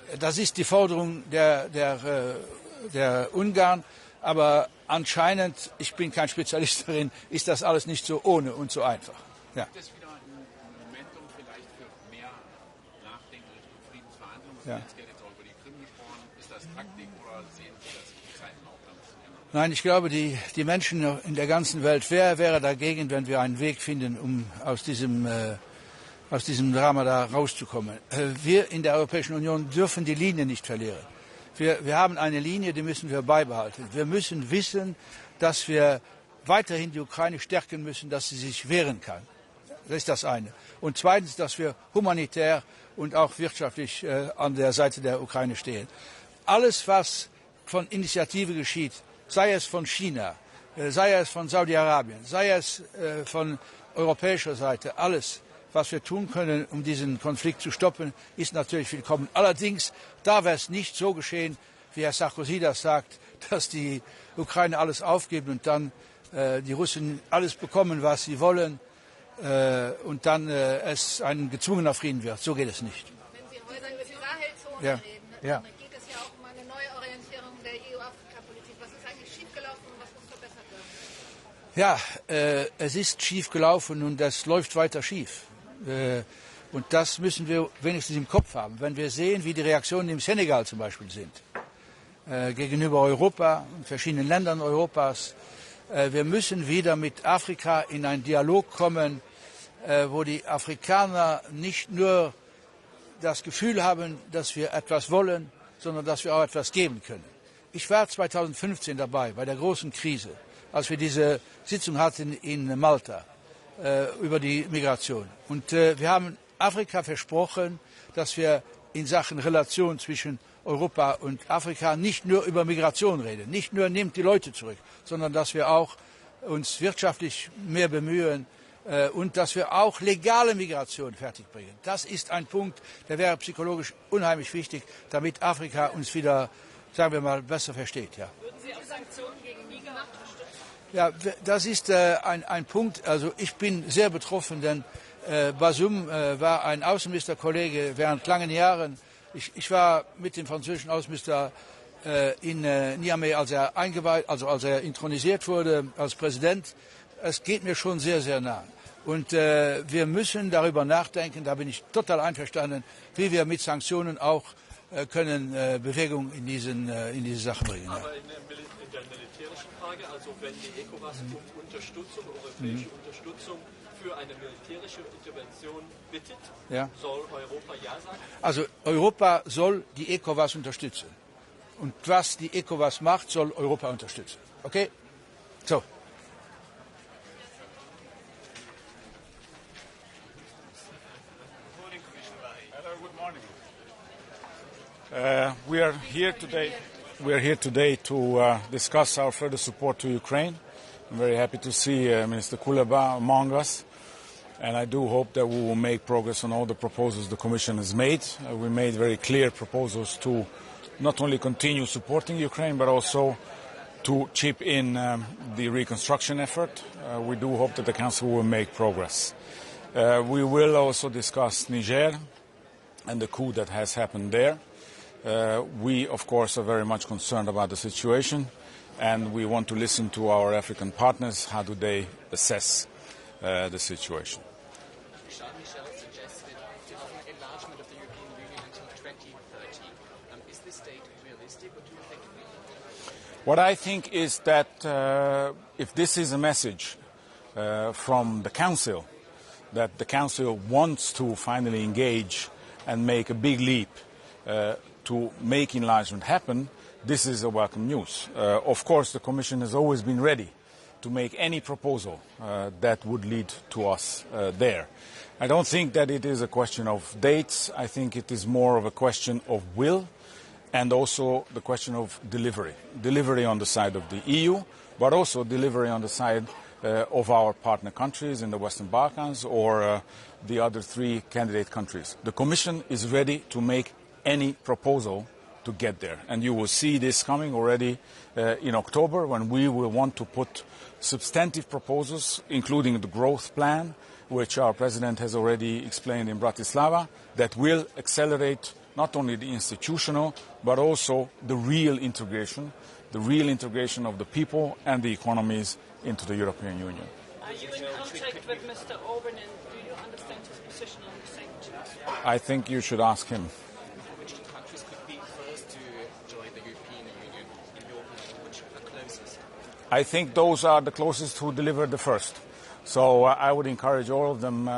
Lösung? Das ist die Forderung der Ungarn. Aber anscheinend, ich bin kein Spezialist darin, ist das alles nicht so ohne und so einfach. Ja. Gibt es wieder ein Momentum vielleicht für mehr Nachdenken Richtung Friedensverhandlungen? Ja. Jetzt geht jetzt auch über die Krim gesprochen. Ist das Taktik oder sehen Sie, dass sich die Zeiten auch ein bisschen ändern? Nein, ich glaube, die Menschen in der ganzen Welt, wer wäre dagegen, wenn wir einen Weg finden, um aus diesem Drama da rauszukommen? Wir in der Europäischen Union dürfen die Linie nicht verlieren. Wir haben eine Linie, die müssen wir beibehalten. Wir müssen wissen, dass wir weiterhin die Ukraine stärken müssen, dass sie sich wehren kann. Das ist das eine. Und zweitens, dass wir humanitär und auch wirtschaftlich an der Seite der Ukraine stehen. Alles, was von Initiative geschieht, sei es von China, sei es von Saudi-Arabien, sei es von europäischer Seite, alles, was wir tun können, um diesen Konflikt zu stoppen, ist natürlich willkommen. Allerdings darf es nicht so geschehen, wie Herr Sarkozy das sagt, dass die Ukraine alles aufgibt und dann die Russen alles bekommen, was sie wollen, und dann es ein gezwungener Frieden wird. So geht es nicht. Wenn Sie heute über die Sahelzone Ja. reden, Ja. dann geht es ja auch um eine Neuorientierung der EU-Afrika-Politik. Was ist eigentlich schiefgelaufen und was muss verbessert werden? Ja, es ist schief gelaufen und es läuft weiter schief. Und das müssen wir wenigstens im Kopf haben. Wenn wir sehen, wie die Reaktionen im Senegal zum Beispiel sind, gegenüber Europa und verschiedenen Ländern Europas, wir müssen wieder mit Afrika in einen Dialog kommen, wo die Afrikaner nicht nur das Gefühl haben, dass wir etwas wollen, sondern dass wir auch etwas geben können. Ich war 2015 dabei, bei der großen Krise, als wir diese Sitzung hatten in Malta über die Migration. Und wir haben Afrika versprochen, dass wir in Sachen Relation zwischen Europa und Afrika nicht nur über Migration reden, nicht nur nimmt die Leute zurück, sondern dass wir auch uns wirtschaftlich mehr bemühen und dass wir auch legale Migration fertigbringen. Das ist ein Punkt, der wäre psychologisch unheimlich wichtig, damit Afrika uns wieder, sagen wir mal, besser versteht. Ja. Würden Sie auch Sanktionen gegen Niger unterstützen? Ja, das ist ein Punkt. Also ich bin sehr betroffen, denn Basum war ein Außenministerkollege während langen Jahren. Ich war mit dem französischen Außenminister in Niamey, als er als er intronisiert wurde als Präsident. Es geht mir schon sehr, sehr nah. Und wir müssen darüber nachdenken, da bin ich total einverstanden, wie wir mit Sanktionen auch können Bewegung in diese Sache bringen. Ja. Aber in der militärischen Frage, also wenn die ECOWAS um Unterstützung, europäische Unterstützung für eine militärische Intervention bittet, soll Europa ja sagen? Also Europa soll die ECOWAS unterstützen. Und was die ECOWAS macht, soll Europa unterstützen. Okay? So. We are here today to discuss our further support to Ukraine. I'm very happy to see Minister Kuleba among us, and I do hope that we will make progress on all the proposals the Commission has made. We made very clear proposals to not only continue supporting Ukraine, but also to chip in the reconstruction effort. We do hope that the Council will make progress. We will also discuss Niger and the coup that has happened there. We, of course, are very much concerned about the situation, and we want to listen to our African partners. How do they assess the situation? Charles Michel suggested an enlargement of the European Union until 2030. Is this date realistic, or do you think? What I think is that if this is a message from the Council, that the Council wants to finally engage and make a big leap to make enlargement happen, this is a welcome news. Of course, the Commission has always been ready to make any proposal that would lead to us there. I don't think that it is a question of dates. I think it is more of a question of will and also the question of delivery. Delivery on the side of the EU, but also delivery on the side of our partner countries in the Western Balkans or the other 3 candidate countries. The Commission is ready to make any proposal to get there. And you will see this coming already in October, when we will want to put substantive proposals, including the growth plan, which our President has already explained in Bratislava, that will accelerate not only the institutional, but also the real integration of the people and the economies into the European Union. Are you in contact with Mr. Orban, and do you understand his position on the sanctions? I think you should ask him. Which countries could be first to join the European Union, in your opinion? Which are closest? I think those are the closest who delivered the first. So I would encourage all of them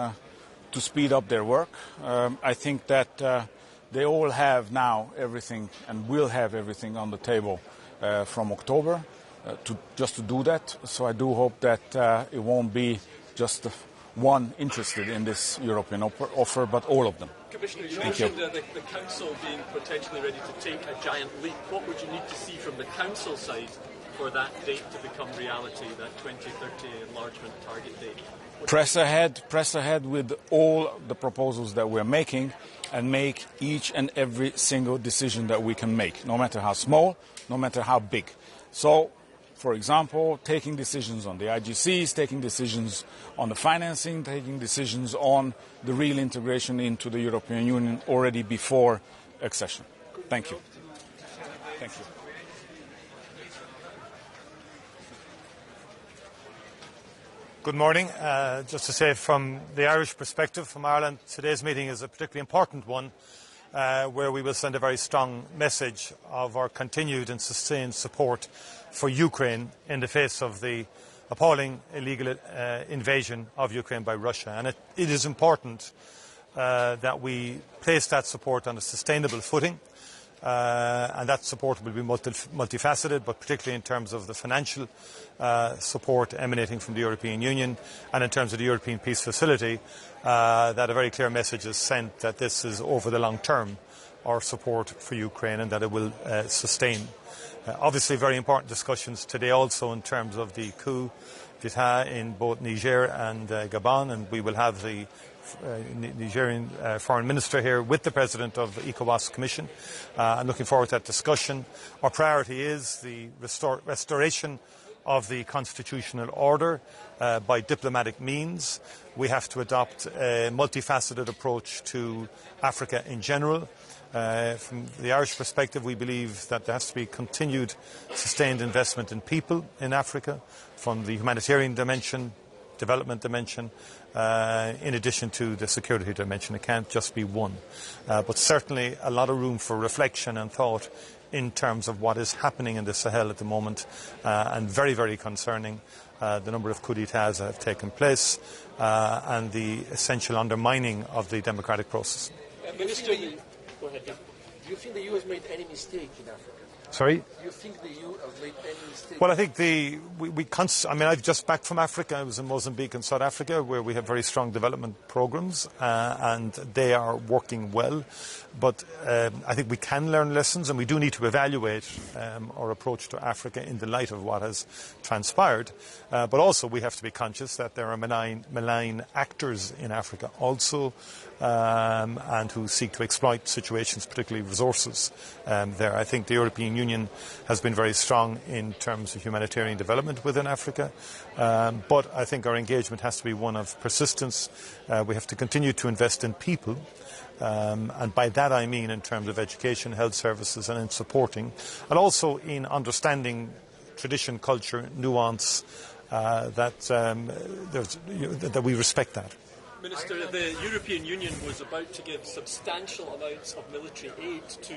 to speed up their work. I think that they all have now everything and will have everything on the table from October just to do that. So I do hope that it won't be just one interested in this European offer, but all of them. Commissioner, you mentioned the Council being potentially ready to take a giant leap. What would you need to see from the Council side for that date to become reality, that 2030 enlargement target date? Press ahead with all the proposals that we're making, and make each and every single decision that we can make, no matter how small, no matter how big. So, for example, taking decisions on the IGCs, taking decisions on the financing, taking decisions on the real integration into the European Union already before accession. Thank you. Thank you. Good morning. Just to say, from the Irish perspective, from Ireland, today's meeting is a particularly important one, where we will send a very strong message of our continued and sustained support for Ukraine in the face of the appalling illegal invasion of Ukraine by Russia. And it is important that we place that support on a sustainable footing. And that support will be multifaceted, but particularly in terms of the financial support emanating from the European Union, and in terms of the European Peace Facility, that a very clear message is sent that this is over the long term our support for Ukraine, and that it will sustain. Obviously very important discussions today also in terms of the coup d'etat in both Niger and Gabon, and we will have the Nigerian Foreign Minister here with the President of the ECOWAS Commission. I'm looking forward to that discussion. Our priority is the restoration of the constitutional order by diplomatic means. We have to adopt a multifaceted approach to Africa in general. From the Irish perspective, we believe that there has to be continued sustained investment in people in Africa, from the humanitarian dimension, development dimension, in addition to the security dimension. It can't just be one. But certainly a lot of room for reflection and thought in terms of what is happening in the Sahel at the moment, and very, very concerning, the number of coup d'etats that have taken place, and the essential undermining of the democratic process. Minister, go ahead. Do you think the EU has made any mistake in Africa? Sorry? Do you think the EU has made any mistake? Well, I think I've just back from Africa. I was in Mozambique and South Africa, where we have very strong development programs, and they are working well. But I think we can learn lessons, and we do need to evaluate our approach to Africa in the light of what has transpired. But also we have to be conscious that there are malign actors in Africa also, and who seek to exploit situations, particularly resources there. I think the European Union has been very strong in terms of humanitarian development within Africa, but I think our engagement has to be one of persistence. We have to continue to invest in people, And by that I mean in terms of education, health services and in supporting, and also in understanding tradition, culture, nuance, that we respect that. Minister, the European Union was about to give substantial amounts of military aid to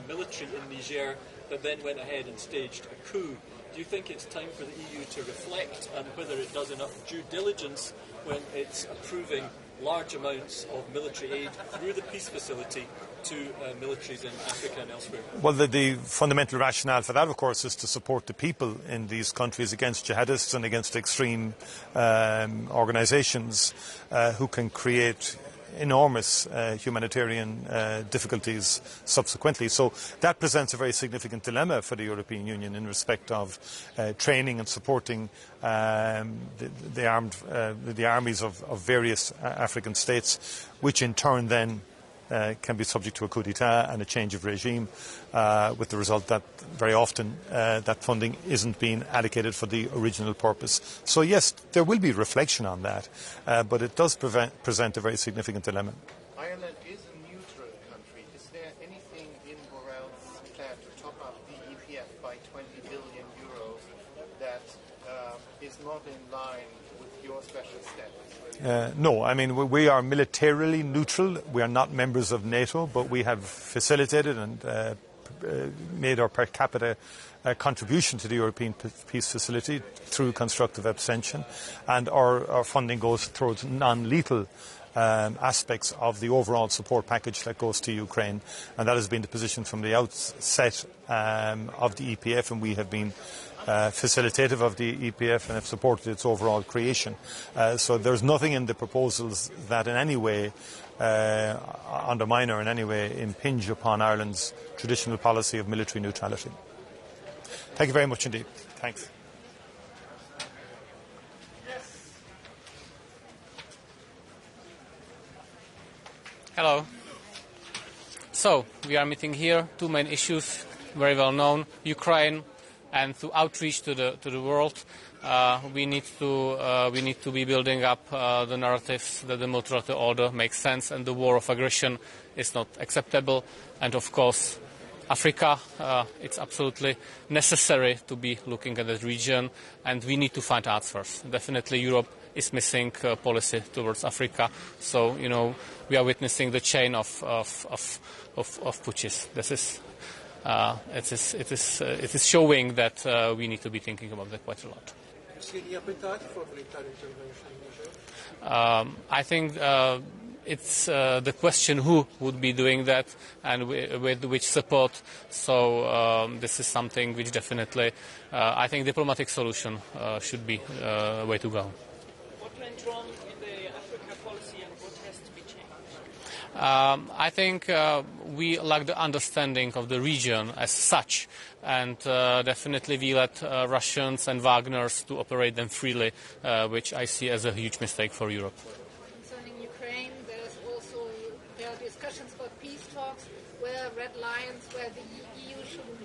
military in Niger that then went ahead and staged a coup. Do you think it's time for the EU to reflect on whether it does enough due diligence when it's approving large amounts of military aid through the peace facility to militaries in Africa and elsewhere? Well, the fundamental rationale for that, of course, is to support the people in these countries against jihadists and against extreme organisations who can create enormous humanitarian difficulties subsequently. So that presents a very significant dilemma for the European Union in respect of training and supporting the armies of various African states, which in turn then can be subject to a coup d'etat and a change of regime, with the result that very often that funding isn't being allocated for the original purpose. So yes, there will be reflection on that, but it does present a very significant dilemma. Ireland is a neutral country. Is there anything in Borrell's plan to top up the EPF by 20 billion euros that is not in line with your special status? No, I mean, we are militarily neutral. We are not members of NATO, but we have facilitated and made our per capita contribution to the European Peace Facility through constructive abstention, and our funding goes towards non-lethal aspects of the overall support package that goes to Ukraine, and that has been the position from the outset of the EPF, and we have been facilitative of the EPF and have supported its overall creation. So there's nothing in the proposals that in any way undermine or in any way impinge upon Ireland's traditional policy of military neutrality. Thank you very much indeed. Thanks. Hello. So, we are meeting here, two main issues, very well known, Ukraine, and through outreach to the world, we need to be building up the narratives that the multilateral order makes sense and the war of aggression is not acceptable. And of course, Africa, it's absolutely necessary to be looking at that region, and we need to find answers. Definitely, Europe is missing policy towards Africa. So, we are witnessing the chain of putsches. This is. It is showing that we need to be thinking about that quite a lot. Any appetite for military intervention? I think it's the question who would be doing that and with which support. So this is something which definitely, I think diplomatic solution should be a way to go. What went wrong in the Africa policy and what has to be changed? I think we lack the understanding of the region as such, and definitely we let Russians and Wagners to operate them freely, which I see as a huge mistake for Europe. Concerning Ukraine, there are discussions about peace talks where red lines where the EU shouldn't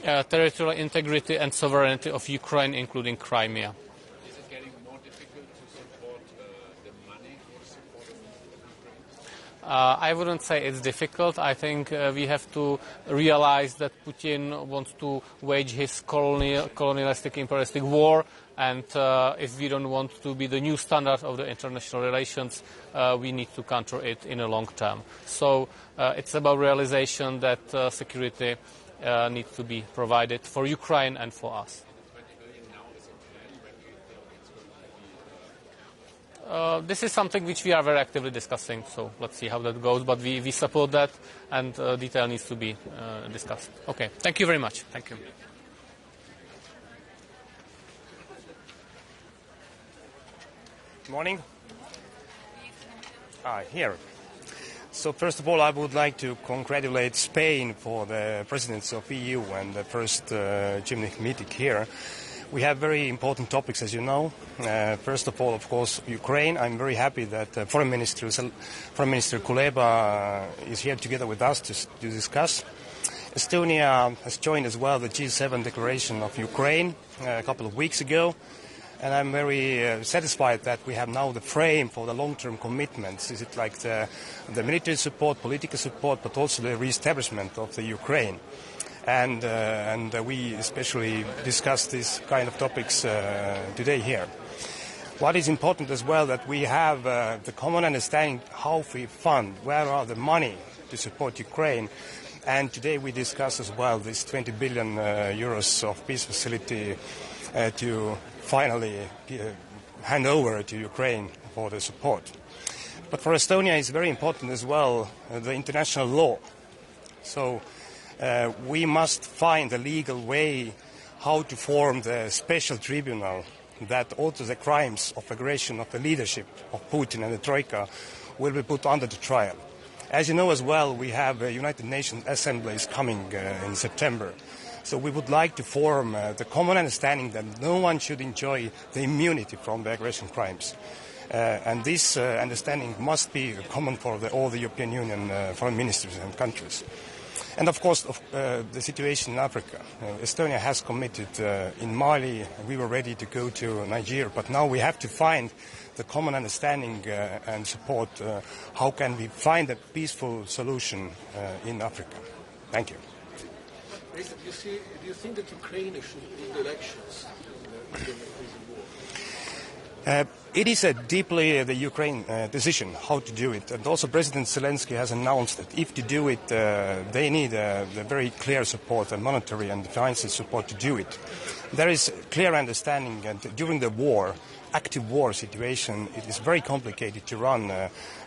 cross. Territorial integrity and sovereignty of Ukraine, including Crimea. Is it getting more difficult to support the money for support of Ukraine? I wouldn't say it's difficult. I think we have to realize that Putin wants to wage his colonialistic, imperialistic war, and if we don't want to be the new standard of the international relations, we need to counter it in a long term. So it's about realization that security needs to be provided for Ukraine and for us. This is something which we are very actively discussing, so let's see how that goes. But we support that, and detail needs to be discussed. Okay, thank you very much. Thank you. Good morning. Here. So first of all, I would like to congratulate Spain for the presidency of EU and the first gymnastic meeting here. We have very important topics, as you know. First of all, of course, Ukraine. I'm very happy that Foreign Minister Kuleba is here together with us to discuss. Estonia has joined as well the G7 declaration of Ukraine a couple of weeks ago. And I'm very satisfied that we have now the frame for the long-term commitments. Is it like the military support, political support, but also the re-establishment of the Ukraine? And we especially discussed these kind of topics today here. What is important as well that we have the common understanding how we fund, where are the money to support Ukraine. And today we discuss as well this 20 billion euros of peace facility to finally hand over to Ukraine for the support. But for Estonia it's very important as well the international law. So we must find a legal way how to form the special tribunal that also the crimes of aggression of the leadership of Putin and the Troika will be put under the trial. As you know as well, we have a United Nations assemblies coming in September. So we would like to form the common understanding that no one should enjoy the immunity from the aggression crimes. And this understanding must be common for all the European Union foreign ministers and countries. And of course, the situation in Africa. Estonia has committed in Mali. We were ready to go to Niger, but now we have to find the common understanding and support. How can we find a peaceful solution in Africa? Thank you. Do you think that Ukraine should win elections in the war? It is deeply the Ukraine decision how to do it. And also President Zelensky has announced that if to do it, they need the very clear support, and monetary and financial support to do it. There is clear understanding, and during the war, active war situation, it is very complicated to run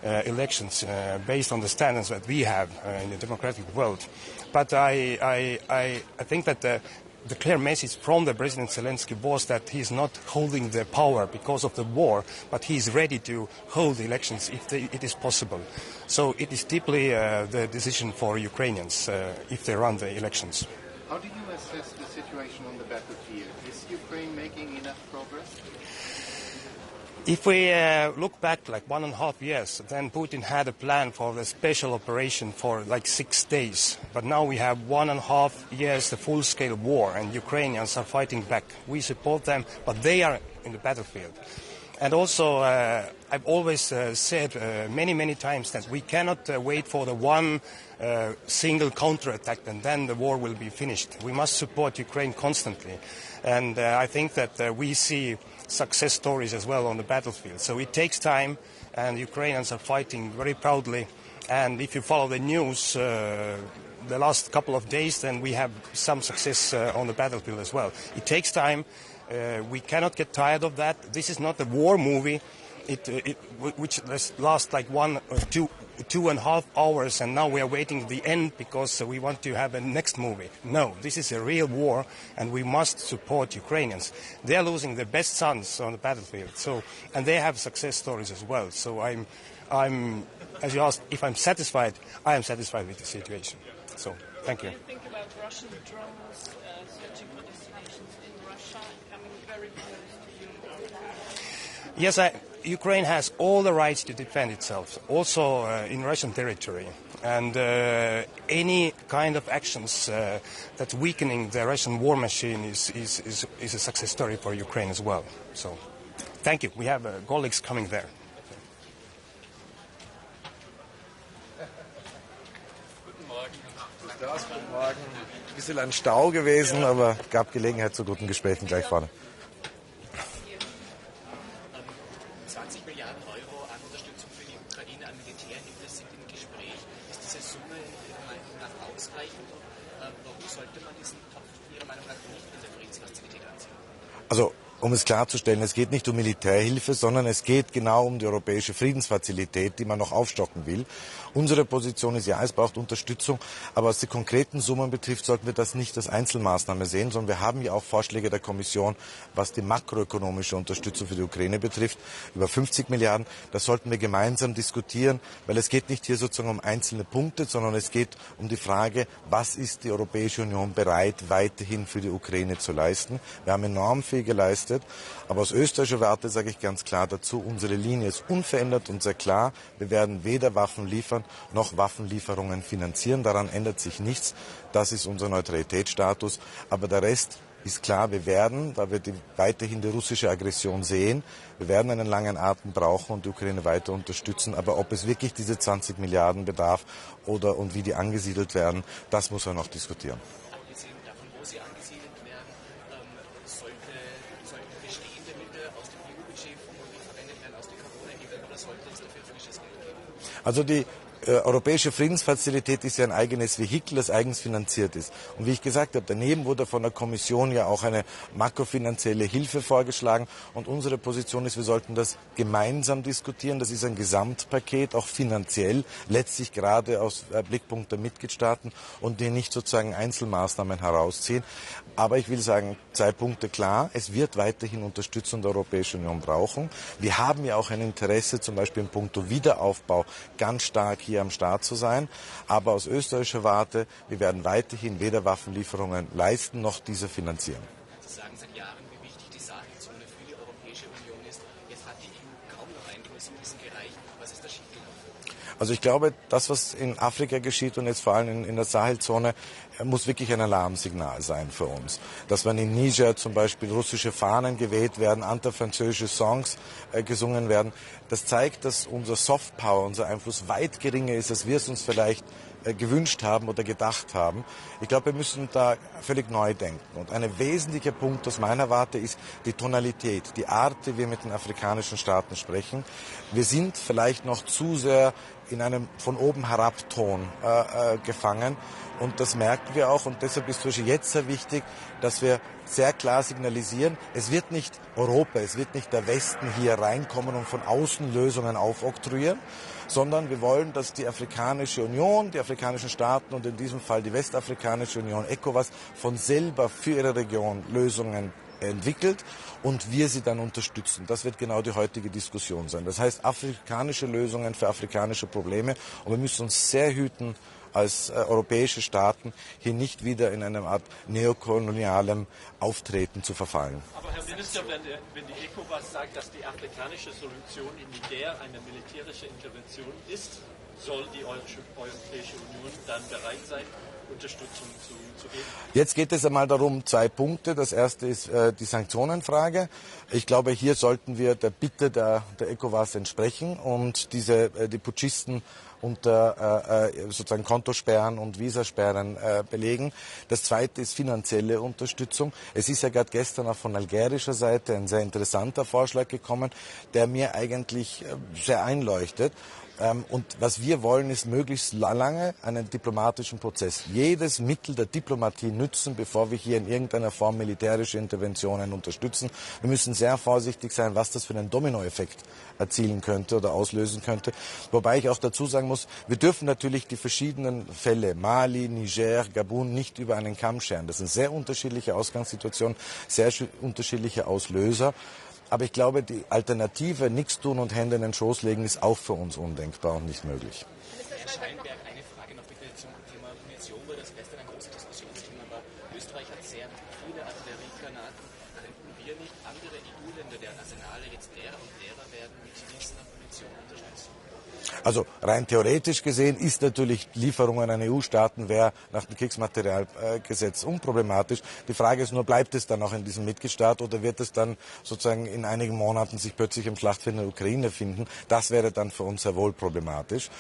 elections based on the standards that we have in the democratic world. But I think that the clear message from the President Zelensky was that he is not holding the power because of the war, but he is ready to hold the elections if it is possible. So it is deeply the decision for Ukrainians if they run the elections. How do you assess the situation on the battlefield? Is Ukraine making enough progress? If we look back like 1.5 years, then Putin had a plan for the special operation for like 6 days. But now we have 1.5 years, the full-scale war, and Ukrainians are fighting back. We support them, but they are in the battlefield. And also, I've always said many times that we cannot wait for the one single counterattack and then the war will be finished. We must support Ukraine constantly. And I think that we see success stories as well on the battlefield. So it takes time, and Ukrainians are fighting very proudly. And if you follow the news the last couple of days, then we have some success on the battlefield as well. It takes time. We cannot get tired of that. This is not a war movie, which lasts like 1 or 2.5 hours, and now we are waiting the end because we want to have a next movie. No, this is a real war, and we must support Ukrainians. They are losing their best sons on the battlefield, and they have success stories as well. So I'm, as you asked, if I'm satisfied, I am satisfied with the situation. So thank you. What do you think about Russian drones searching for destinations in Russia and coming very close to you? Yes, Ukraine has all the rights to defend itself, also in Russian territory. And any kind of actions that's weakening the Russian war machine is a success story for Ukraine as well. So, thank you. We have colleagues coming there. Guten Morgen. Ein bisschen ein Stau gewesen, aber gab Gelegenheit zu guten Gesprächen gleich vorne. 20 Milliarden Euro an Unterstützung für die Ukraine, an Militärhilfe sind im Gespräch. Ist diese Summe Ihrer Meinung nach ausreichend? Warum sollte man diesen Topf Ihrer Meinung nach nicht in der Friedensfazilität anziehen? Also, um es klarzustellen, es geht nicht um Militärhilfe, sondern es geht genau um die europäische Friedensfazilität, die man noch aufstocken will. Unsere Position ist, ja, es braucht Unterstützung, aber was die konkreten Summen betrifft, sollten wir das nicht als Einzelmaßnahme sehen, sondern wir haben ja auch Vorschläge der Kommission, was die makroökonomische Unterstützung für die Ukraine betrifft, über 50 Milliarden. Das sollten wir gemeinsam diskutieren, weil es geht nicht hier sozusagen um einzelne Punkte, sondern es geht um die Frage, was ist die Europäische Union bereit, weiterhin für die Ukraine zu leisten. Wir haben enorm viel geleistet, aber aus österreichischer Warte sage ich ganz klar dazu, unsere Linie ist unverändert und sehr klar. Wir werden weder Waffen liefern, noch Waffenlieferungen finanzieren. Daran ändert sich nichts. Das ist unser Neutralitätsstatus. Aber der Rest ist klar, wir werden, da wir weiterhin die russische Aggression sehen, wir werden einen langen Atem brauchen und die Ukraine weiter unterstützen. Aber ob es wirklich diese 20 Milliarden bedarf und wie die angesiedelt werden, das muss man noch diskutieren. Abgesehen davon, wo sie angesiedelt werden, sollten bestehende Mittel aus dem EU-Budget vermutlich verwendet werden, aus den Corona-Hilfen, oder sollte es dafür frisches Geld geben? Also die europäische Friedensfazilität ist ja ein eigenes Vehikel, das eigens finanziert ist. Und wie ich gesagt habe, daneben wurde von der Kommission ja auch eine makrofinanzielle Hilfe vorgeschlagen. Und unsere Position ist, wir sollten das gemeinsam diskutieren. Das ist ein Gesamtpaket, auch finanziell, letztlich gerade aus Blickpunkt der Mitgliedstaaten und die nicht sozusagen Einzelmaßnahmen herausziehen. Aber ich will sagen, 2 Punkte klar. Es wird weiterhin Unterstützung der Europäischen Union brauchen. Wir haben ja auch ein Interesse, zum Beispiel in puncto Wiederaufbau, ganz stark hier am Start zu sein. Aber aus österreichischer Warte, wir werden weiterhin weder Waffenlieferungen leisten, noch diese finanzieren. Sie sagen seit Jahren, wie wichtig die Sahelzone für die Europäische Union ist. Jetzt hat die EU kaum noch Einfluss in diesem Bereich. Was ist da schiefgelaufen? Also ich glaube, das, was in Afrika geschieht und jetzt vor allem in der Sahelzone, muss wirklich ein Alarmsignal sein für uns. Dass wenn in Niger zum Beispiel russische Fahnen geweht werden, antifranzösische Songs gesungen werden, das zeigt, dass unser Softpower, unser Einfluss weit geringer ist, als wir es uns vielleicht gewünscht haben oder gedacht haben. Ich glaube, wir müssen da völlig neu denken. Und ein wesentlicher Punkt aus meiner Warte ist die Tonalität, die Art, wie wir mit den afrikanischen Staaten sprechen. Wir sind vielleicht noch zu sehr in einem von oben herab Ton gefangen. Und das merken wir auch. Und deshalb ist es jetzt sehr wichtig, dass wir sehr klar signalisieren, es wird nicht Europa, es wird nicht der Westen hier reinkommen und von außen Lösungen aufoktroyieren, sondern wir wollen, dass die Afrikanische Union, die afrikanischen Staaten und in diesem Fall die Westafrikanische Union, ECOWAS, von selber für ihre Region Lösungen entwickelt und wir sie dann unterstützen. Das wird genau die heutige Diskussion sein. Das heißt, afrikanische Lösungen für afrikanische Probleme. Und wir müssen uns sehr hüten, als europäische Staaten hier nicht wieder in einer Art neokolonialem Auftreten zu verfallen. Aber Herr Minister, wenn die ECOWAS sagt, dass die afrikanische Solution in Niger eine militärische Intervention ist, soll die Europäische Union dann bereit sein, Unterstützung zu geben? Jetzt geht es einmal darum, 2 Punkte. Das erste ist die Sanktionenfrage. Ich glaube, hier sollten wir der Bitte der ECOWAS entsprechen und die Putschisten unter sozusagen Kontosperren und Visasperren belegen. Das zweite ist finanzielle Unterstützung. Es ist ja gerade gestern auch von algerischer Seite ein sehr interessanter Vorschlag gekommen, der mir eigentlich sehr einleuchtet. Und was wir wollen, ist möglichst lange einen diplomatischen Prozess. Jedes Mittel der Diplomatie nützen, bevor wir hier in irgendeiner Form militärische Interventionen unterstützen. Wir müssen sehr vorsichtig sein, was das für einen Dominoeffekt erzielen könnte oder auslösen könnte. Wobei ich auch dazu sagen muss, wir dürfen natürlich die verschiedenen Fälle, Mali, Niger, Gabon, nicht über einen Kamm scheren. Das sind sehr unterschiedliche Ausgangssituationen, sehr unterschiedliche Auslöser. Aber ich glaube, die Alternative, nichts tun und Hände in den Schoß legen, ist auch für uns undenkbar und nicht möglich. Herr Scheinberg, eine Frage noch bitte zum Thema Munition, weil das gestern ein großes Diskussionsthema war. Österreich hat sehr viele Artilleriegranaten. Könnten wir nicht andere EU-Länder, deren Arsenale jetzt leerer und leerer werden, mit dieser Munition unterstützen? Also rein theoretisch gesehen ist natürlich Lieferungen an EU-Staaten wäre nach dem Kriegsmaterialgesetz unproblematisch. Die Frage ist nur, bleibt es dann auch in diesem Mitgliedstaat oder wird es dann sozusagen in einigen Monaten sich plötzlich im Schlachtfeld in der Ukraine finden? Das wäre dann für uns sehr wohl problematisch.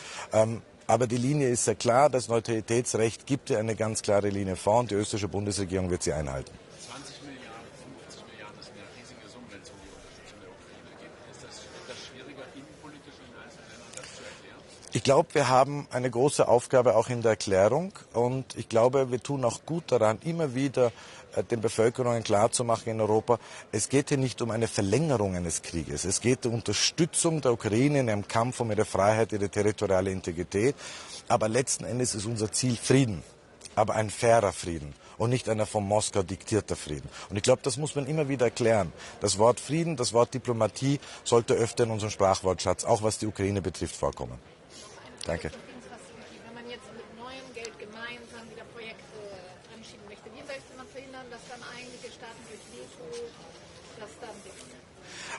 Aber die Linie ist sehr klar, das Neutralitätsrecht gibt ja eine ganz klare Linie vor und die österreichische Bundesregierung wird sie einhalten. 20 Milliarden, 50 Milliarden, das sind ja riesige Summen, wenn es um die Unterstützung der Ukraine geht. Wird das schwieriger, innenpolitisch in einzelnen Ländern das zu erklären? Ich glaube, wir haben eine große Aufgabe auch in der Erklärung und ich glaube, wir tun auch gut daran, immer wieder den Bevölkerungen klarzumachen in Europa, es geht hier nicht um eine Verlängerung eines Krieges. Es geht um Unterstützung der Ukraine in ihrem Kampf um ihre Freiheit, ihre territoriale Integrität. Aber letzten Endes ist unser Ziel Frieden, aber ein fairer Frieden und nicht einer von Moskau diktierter Frieden. Und ich glaube, das muss man immer wieder erklären. Das Wort Frieden, das Wort Diplomatie sollte öfter in unserem Sprachwortschatz, auch was die Ukraine betrifft, vorkommen. Danke. Wenn man jetzt mit neuem Geld gemeinsam wieder Projekte anschieben möchte, wie möchte man verhindern, dass dann einige Staaten durch Veto das dann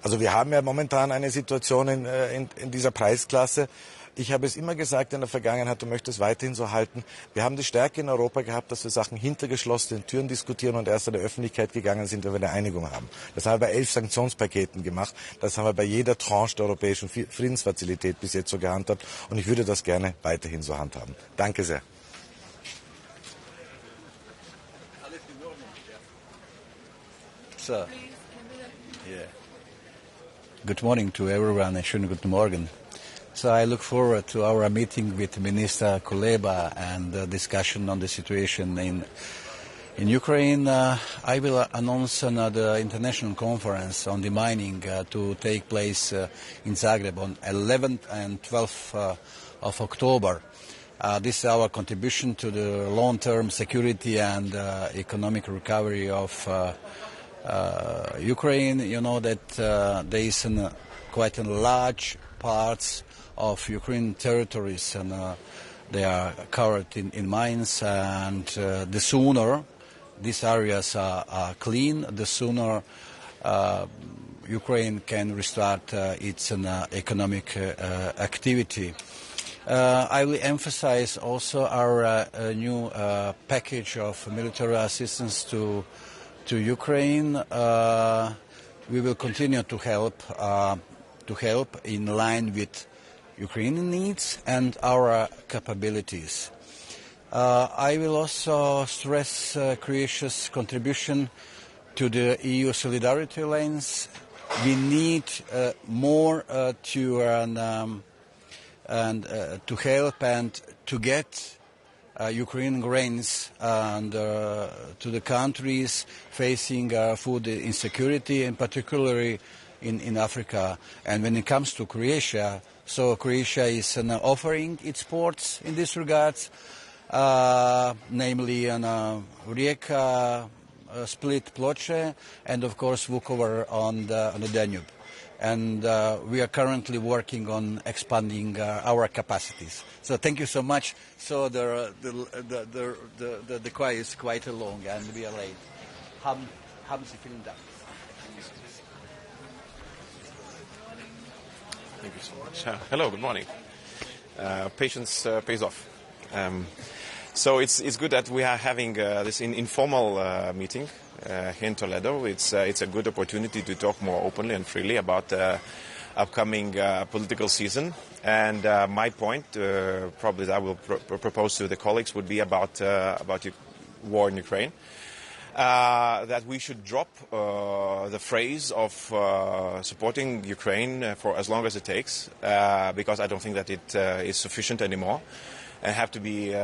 Also wir haben ja momentan eine Situation in dieser Preisklasse, Ich habe es immer gesagt in der Vergangenheit und möchte es weiterhin so halten. Wir haben die Stärke in Europa gehabt, dass wir Sachen hinter geschlossenen Türen diskutieren und erst in der Öffentlichkeit gegangen sind, wenn wir eine Einigung haben. Das haben wir bei 11 Sanktionspaketen gemacht. Das haben wir bei jeder Tranche der europäischen Friedensfazilität bis jetzt so gehandhabt. Und ich würde das gerne weiterhin so handhaben. Danke sehr. Sir. Yeah. Good morning to everyone and schönen guten Morgen. So I look forward to our meeting with Minister Kuleba and the discussion on the situation in Ukraine. I will announce another international conference on demining to take place in Zagreb on 11th and 12th of October. This is our contribution to the long-term security and economic recovery of Ukraine. You know that there is quite a large parts of Ukrainian territories and they are covered in mines, and the sooner these areas are clean, the sooner Ukraine can restart its economic activity. I will emphasize also our new package of military assistance to Ukraine. We will continue to help in line with Ukrainian needs and our capabilities. I will also stress Croatia's contribution to the EU solidarity lines. We need more to help and to get Ukrainian grains and to the countries facing food insecurity, and particularly in Africa. And when it comes to Croatia, so Croatia is offering its ports in this regard, namely Rijeka, Split, Ploče, and of course Vukovar on the Danube. And we are currently working on expanding our capacities. So thank you so much. So the choir is quite long and we are late. Haben Sie vielen Dank. Thank you so much. Hello, good morning. Patience pays off. So it's good that we are having this informal meeting here in Toledo. It's a good opportunity to talk more openly and freely about the upcoming political season. And my point, probably that I will propose to the colleagues, would be about war in Ukraine. That we should drop the phrase of supporting Ukraine for as long as it takes, because I don't think that it is sufficient anymore, and have to be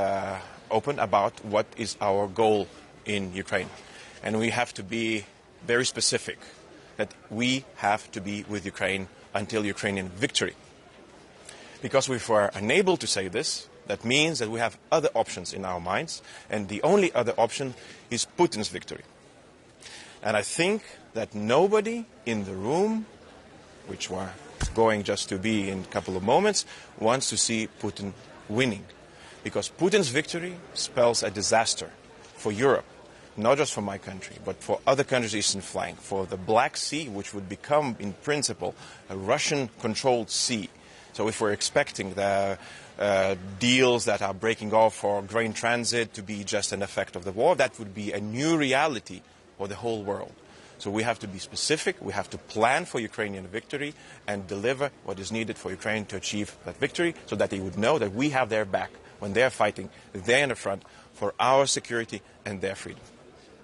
open about what is our goal in Ukraine. And we have to be very specific that we have to be with Ukraine until Ukrainian victory. Because if we're unable to say this, that means that we have other options in our minds, and the only other option is Putin's victory. And I think that nobody in the room, which we're going just to be in a couple of moments, wants to see Putin winning. Because Putin's victory spells a disaster for Europe, not just for my country, but for other countries eastern flank, for the Black Sea, which would become, in principle, a Russian-controlled sea. So if we're expecting the deals that are breaking off for grain transit to be just an effect of the war, that would be a new reality for the whole world. So we have to be specific, we have to plan for Ukrainian victory and deliver what is needed for Ukraine to achieve that victory, so that they would know that we have their back when they're fighting, they're in the front for our security and their freedom.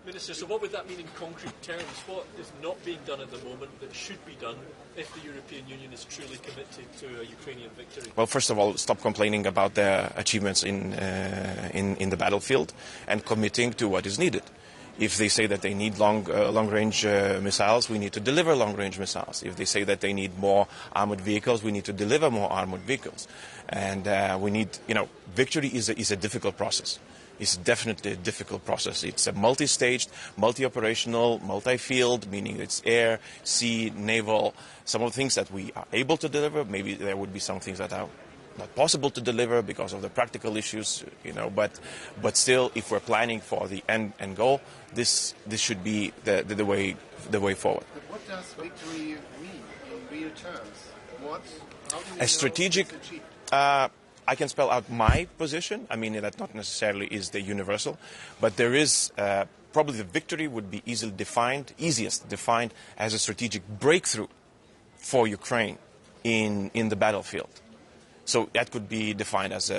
Minister, so what would that mean in concrete terms? What is not being done at the moment that should be done if the European Union is truly committed to a Ukrainian victory? Well, first of all, stop complaining about their achievements in the battlefield and committing to what is needed. If they say that they need long-range missiles, we need to deliver long-range missiles. If they say that they need more armored vehicles, we need to deliver more armored vehicles. And we need, victory is a difficult process. It's definitely a difficult process. It's a multi-staged, multi-operational, multi-field, meaning it's air, sea, naval. Some of the things that we are able to deliver, maybe there would be some things that are not possible to deliver because of the practical issues, but still, if we're planning for the end goal, this should be the way forward. But what does victory mean in real terms? A strategic I can spell out my position. I mean, that not necessarily is the universal, but there is probably the victory would be easiest defined as a strategic breakthrough for Ukraine in the battlefield. So that could be defined as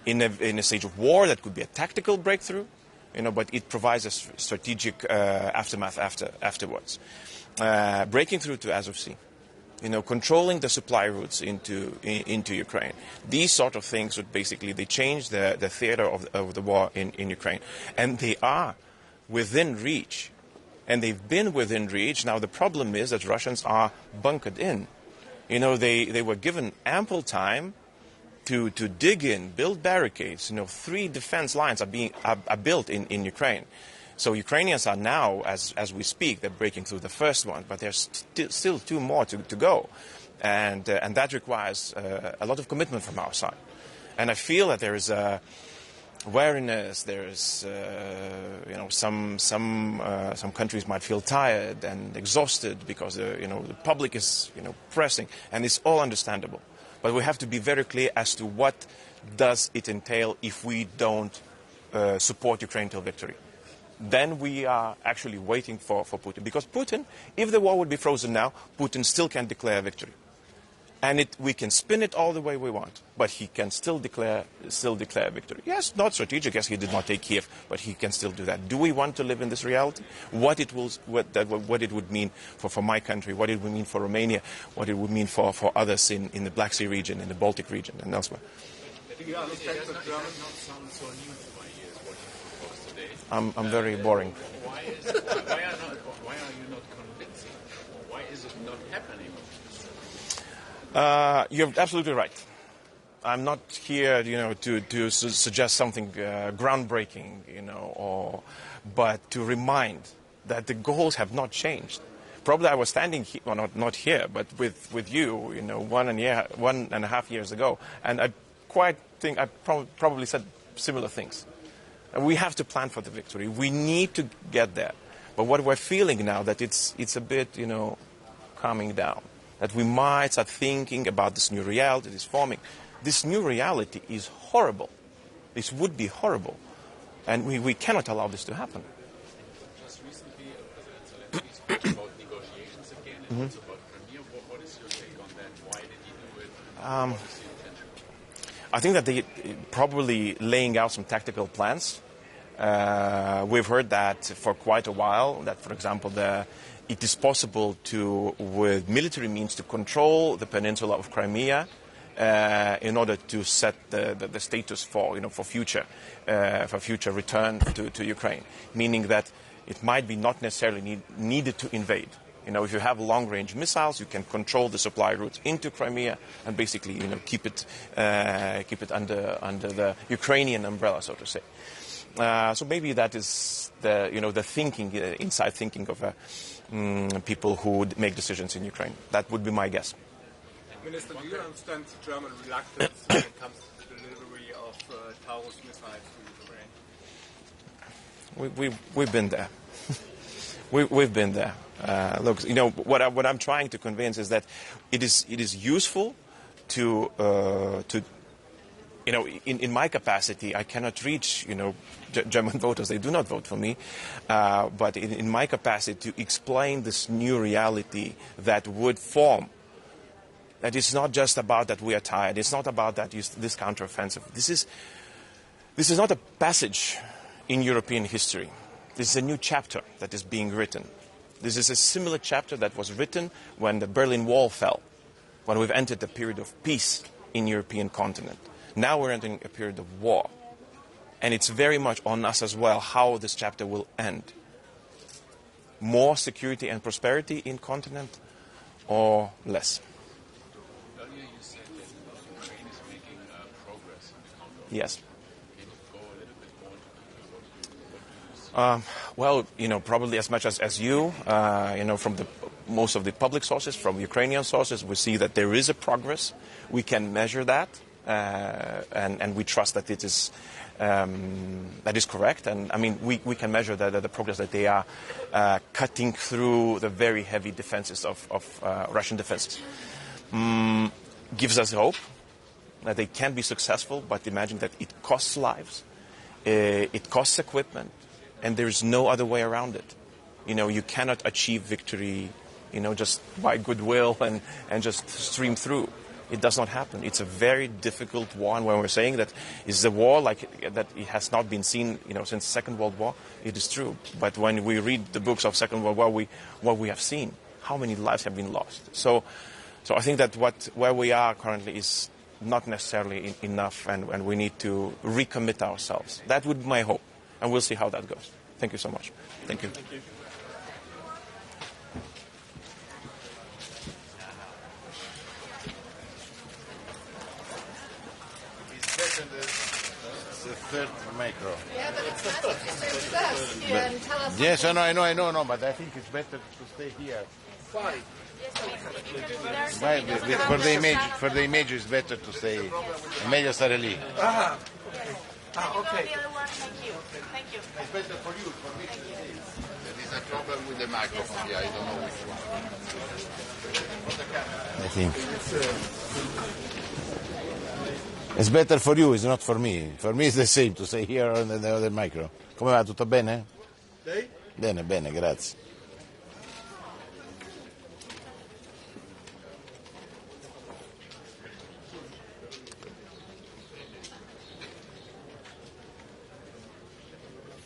in a stage of war. That could be a tactical breakthrough, but it provides a strategic aftermath afterwards. Breaking through to Azov Sea. Controlling the supply routes into Ukraine. These sort of things would basically, they change the theater of the war in Ukraine. And they are within reach. And they've been within reach. Now the problem is that Russians are bunkered in. They were given ample time to dig in, build barricades. 3 defense lines are built in Ukraine. So Ukrainians are now, as we speak, they're breaking through the first one, but there's still 2 more to go. And that requires a lot of commitment from our side. And I feel that there is a wariness, there is, some countries might feel tired and exhausted because, the public is, pressing, and it's all understandable. But we have to be very clear as to what does it entail if we don't support Ukraine till victory. Then we are actually waiting for Putin. Because Putin, if the war would be frozen now, Putin still can declare victory. And we can spin it all the way we want, but he can still declare victory. Yes, not strategic, yes, he did not take Kiev, but he can still do that. Do we want to live in this reality? What it would mean for my country, what it would mean for Romania, what it would mean for others in the Black Sea region, in the Baltic region, and elsewhere. I'm very boring. Why are you not convincing? Why is it not happening? You're absolutely right. I'm not here, to suggest something groundbreaking, but to remind that the goals have not changed. Probably I was standing here, well, not here, but with you, 1.5 years ago, and I quite think I probably said similar things. We have to plan for the victory. We need to get there. But what we're feeling now, that it's a bit, calming down. That we might start thinking about this new reality that is forming. This new reality is horrible. This would be horrible. And we cannot allow this to happen. Just recently, President Zelensky spoke about negotiations again and also about Crimea. What is your take on that? Why did he do it? What is the intention? I think that they probably laying out some tactical plans. We've heard that for quite a while, that, for example, it is possible to, with military means, to control the peninsula of Crimea in order to set the status for future return to Ukraine, meaning that it might be not necessarily needed to invade. If you have long-range missiles, you can control the supply routes into Crimea and basically, keep it under the Ukrainian umbrella, so to say. So maybe that is the thinking, inside thinking of people who would make decisions in Ukraine. That would be my guess. Minister, do you understand German reluctance when it comes to the delivery of Taurus missiles to Ukraine? We've been there. We've been there. Look, what I'm trying to convince is that it is useful to in my capacity, I cannot reach German voters. They do not vote for me, but in my capacity to explain this new reality that would form. That it's not just about that we are tired. It's not about that this counteroffensive. This is not a passage in European history. This is a new chapter that is being written. This is a similar chapter that was written when the Berlin Wall fell, when we've entered a period of peace in European continent. Now we're entering a period of war. And it's very much on us as well how this chapter will end. More security and prosperity in continent or less? Earlier you said that Ukraine is making progress in the counter. Yes. Can you go a little bit more into detail? Well, probably as much as you, from most of the public sources, from Ukrainian sources, we see that there is a progress. We can measure that. And we trust that it is that is correct. And I mean, we can measure the progress that they are cutting through the very heavy defenses of Russian defenses. Gives us hope. that they can be successful, but imagine that it costs lives, it costs equipment, and there's no other way around it. You cannot achieve victory, just by goodwill and just stream through. It does not happen. It's a very difficult war, and when we're saying that it's a war like that, it has not been seen, since Second World War. It is true. But when we read the books of Second World War, what we have seen, how many lives have been lost. So I think that where we are currently is not necessarily enough, and we need to recommit ourselves. That would be my hope, and we'll see how that goes. Thank you so much. Thank you. Thank you. The third micro. Yeah, but it's nice if you stay with us here and tell us. Yes, I know, but I think it's better to stay here. Why? For the image, it's better to stay. È meglio stare lì. Okay. Thank you. It's better for you, for me. There is a problem with the microphone. Yeah, I don't know which one. I think. It's better for you, it's not for me. For me it's the same to stay here on the other micro. Come va? Tutto bene? Lei? Bene, grazie.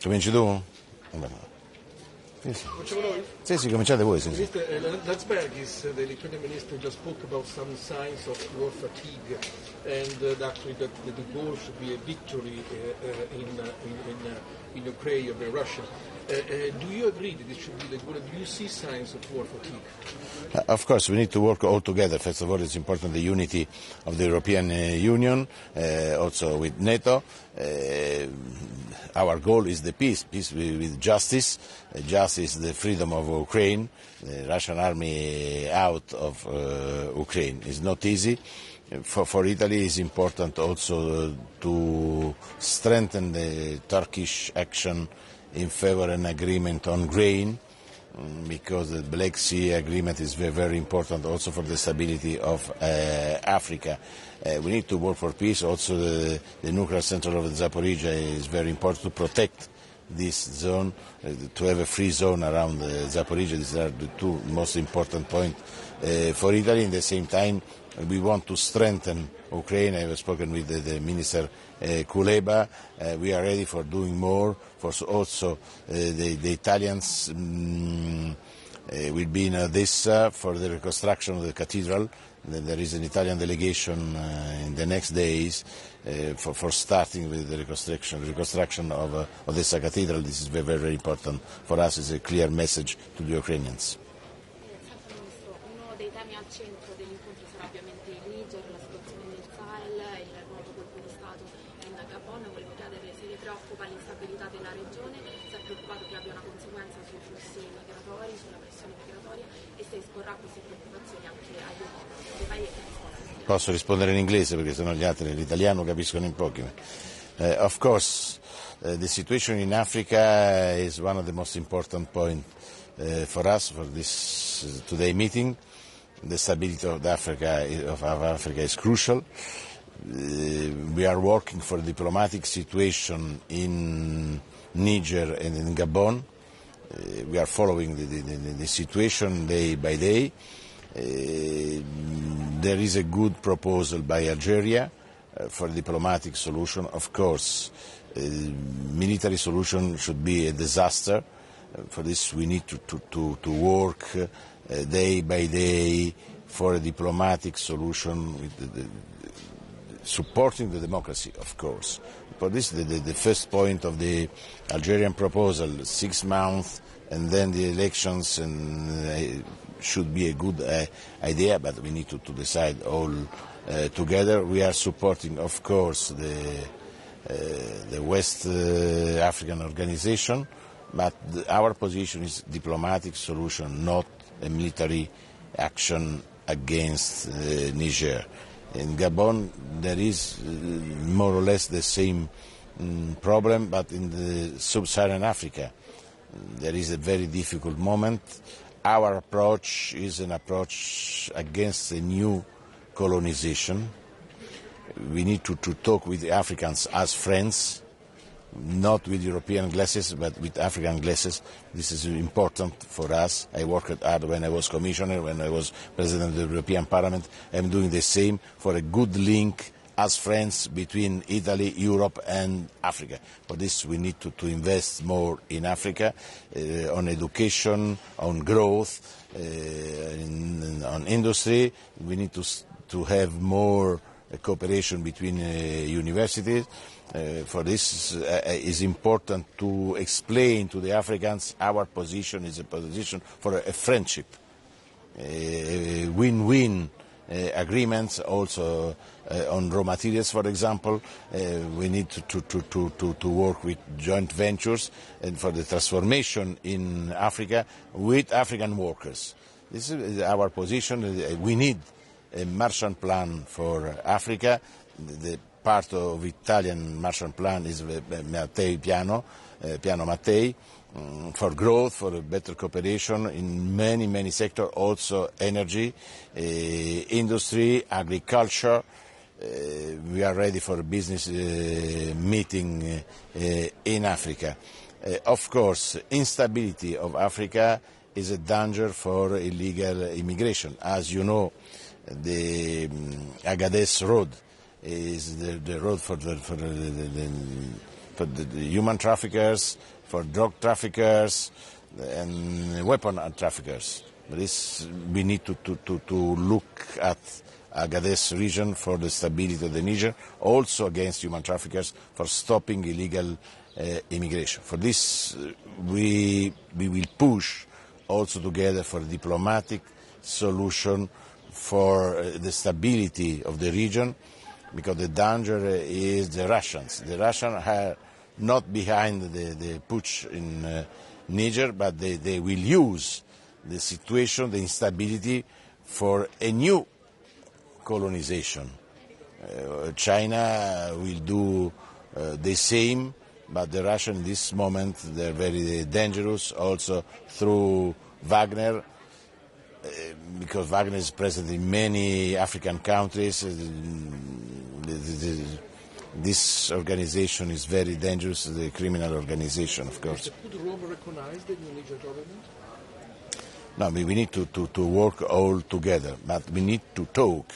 Cominci tu? Facciamo noi? Sì, cominciate voi. Sì. Mr. Landsbergis, the Lithuanian minister, just spoke about some signs of war fatigue, and actually that the goal should be a victory in Ukraine over Russia. Do you agree that this should be the goal? Do you see signs of war fatigue? Of course, we need to work all together. First of all, it's important the unity of the European Union, also with NATO. Our goal is the peace with justice. Justice, the freedom of Ukraine. The Russian army out of Ukraine is not easy. For Italy, it's important also to strengthen the Turkish action in favor of an agreement on grain, because the Black Sea agreement is very, very important also for the stability of Africa. We need to work for peace. Also, the nuclear center of Zaporizhia is very important to protect this zone, to have a free zone around Zaporizhia. These are the two most important points for Italy. At the same time, we want to strengthen Ukraine. I have spoken with the Minister Kuleba. We are ready for doing more. For also, the Italians will be in Odessa for the reconstruction of the cathedral. There is an Italian delegation in the next days for starting with the reconstruction of Odessa Cathedral. This is very, very important for us. It's a clear message to the Ukrainians. Uno dei temi al centro dell'incontro sarà ovviamente il Niger, la situazione nel Sahel, il nuovo colpo di Stato in Gabon. Volevo chiedere se le preoccupa l'instabilità della regione, se è preoccupato che abbia una conseguenza sui flussi migratori, sulla pressione migratoria, e se esporrà queste preoccupazioni anche agli dei paesi. Posso rispondere in inglese perché sennò gli altri l'italiano capiscono in pochi. Of course, the situation in Africa is one of the most important points for us for this today meeting. The stability of Africa is crucial. We are working for a diplomatic situation in Niger and in Gabon. We are following the situation day by day. There is a good proposal by Algeria for a diplomatic solution. Of course, military solution should be a disaster. For this we need to work day by day for a diplomatic solution, with supporting the democracy, of course. For this, the first point of the Algerian proposal, 6 months and then the elections, and should be a good idea, but we need to decide all together. We are supporting, of course, the West African organization, but our position is diplomatic solution, not a military action against Niger. In Gabon, there is more or less the same problem, but in the sub-Saharan Africa, there is a very difficult moment. Our approach is an approach against a new colonization. We need to talk with the Africans as friends, not with European glasses, but with African glasses. This is important for us. I worked hard when I was commissioner, when I was president of the European Parliament. I'm doing the same for a good link as friends between Italy, Europe and Africa. For this we need to invest more in Africa, on education, on growth, on industry. We need to have more cooperation between universities. For this is important to explain to the Africans our position is a position for a friendship, win-win agreements also on raw materials, for example. We need to work with joint ventures and for the transformation in Africa with African workers. This is our position. We need a Marshall Plan for Africa. The part of Italian Marshall Plan is Mattei Piano Mattei, for growth, for better cooperation in many sectors, also energy, industry, agriculture. We are ready for a business meeting in Africa. Of course, instability of Africa is a danger for illegal immigration. As you know, the Agadez Road is the road for the human traffickers, for drug traffickers and weapon traffickers. But we need to look at Agadez region for the stability of the Niger, also against human traffickers, for stopping illegal immigration. For this we will push also together for a diplomatic solution for the stability of the region, because the danger is the Russians. The Russians are not behind the putsch in Niger, but they will use the situation, the instability, for a new colonization. China will do the same, but the Russians in this moment, they're very dangerous, also through Wagner, because Wagner is present in many African countries. This organization is very dangerous, the criminal organization, of course. Is the coup recognized in the Niger government? No, we need to work all together, but we need to talk.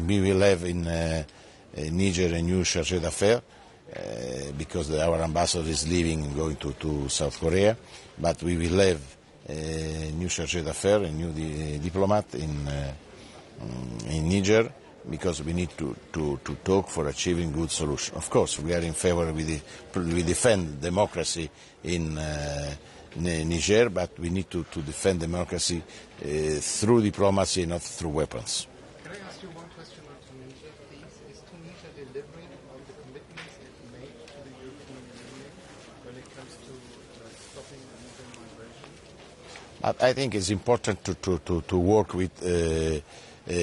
We will have in Niger a new chargé d'affaires, because our ambassador is leaving and going to South Korea, but we will have a new chargé d'affaires, a new diplomat in Niger, because we need to talk for achieving good solution. Of course, we are in favor, we defend democracy in Niger, but we need to defend democracy through diplomacy, not through weapons. Can I ask you one question on Tunisia, please? Is Tunisia delivering on the commitments it made to the European Union when it comes to stopping illegal migration? I think it's important to work with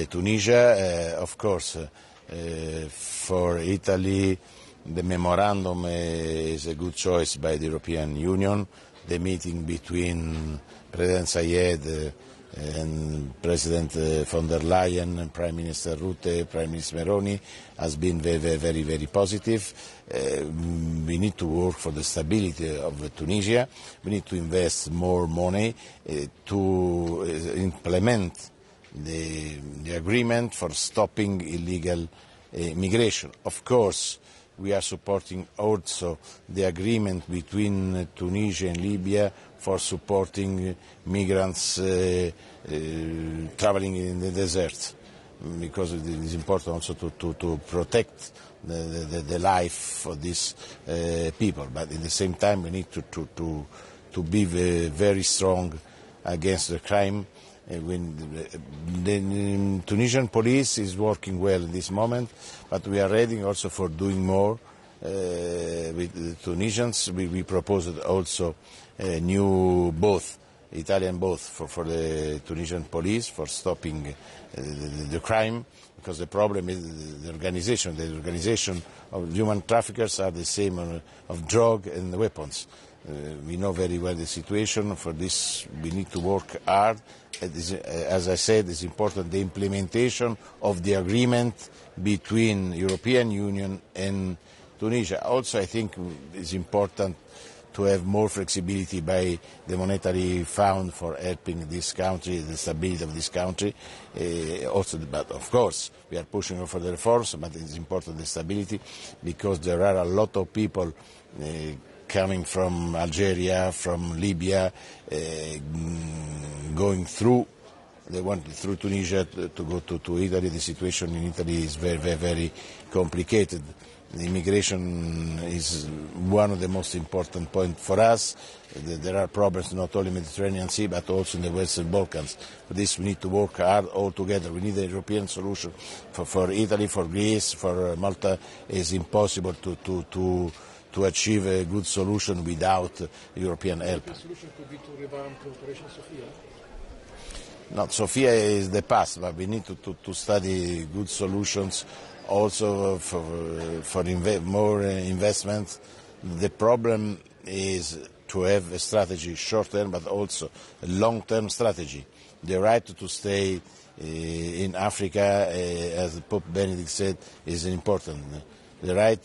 Tunisia. Of course, for Italy, the memorandum is a good choice by the European Union. The meeting between President Sayed and President von der Leyen and Prime Minister Rutte, Prime Minister Meroni has been very positive. We need to work for the stability of Tunisia. We need to invest more money to implement the agreement for stopping illegal immigration. Of course, we are supporting also the agreement between Tunisia and Libya for supporting migrants traveling in the desert, because it is important also to protect the life of these people. But at the same time, we need to be very strong against the crime. When the Tunisian police is working well in this moment, but we are ready also for doing more with the Tunisians. We proposed also a new Italian boat for the Tunisian police for stopping the crime, because the problem is the organization. The organization of human traffickers are the same of drug and weapons. We know very well the situation. For this, we need to work hard. As I said, it's important the implementation of the agreement between European Union and Tunisia. Also, I think it's important to have more flexibility by the monetary fund for helping this country, the stability of this country. But of course, we are pushing for the reforms, but it's important the stability, because there are a lot of people coming from Algeria, from Libya, going through. They went through Tunisia to go to Italy. The situation in Italy is very, very, very complicated. The immigration is one of the most important points for us. There are problems not only in the Mediterranean Sea but also in the Western Balkans. For this we need to work hard all together. We need a European solution for Italy, for Greece, for Malta. It's impossible to achieve a good solution without European help. The solution could be to revamp Operation Sophia? No, Sophia is the past, but we need to study good solutions also for more investment. The problem is to have a strategy short-term but also a long-term strategy. The right to stay in Africa, as Pope Benedict said, is important. The right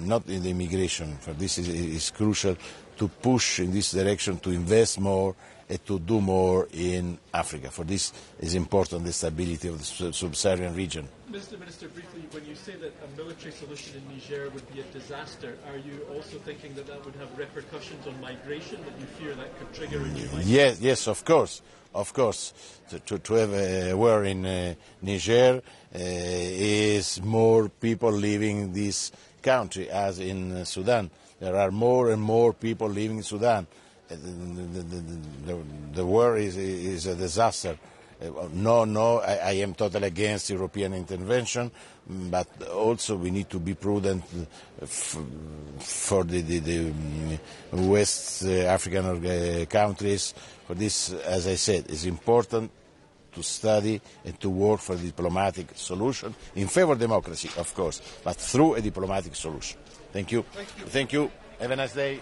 not in the immigration. For this is crucial to push in this direction, to invest more and to do more in Africa. For this is important the stability of the sub-Saharan region. Mr. Minister, briefly, when you say that a military solution in Niger would be a disaster, are you also thinking that that would have repercussions on migration, that you fear that could trigger a new migration? Yes, of course. Of course, to have a war in Niger is more people leaving this country, as in Sudan. There are more and more people leaving Sudan. The war is a disaster. No, I am totally against European intervention, but also we need to be prudent for the West African countries. For this, as I said, it's important to study and to work for a diplomatic solution in favor of democracy, of course, but through a diplomatic solution. Thank you. Thank you. Have a nice day.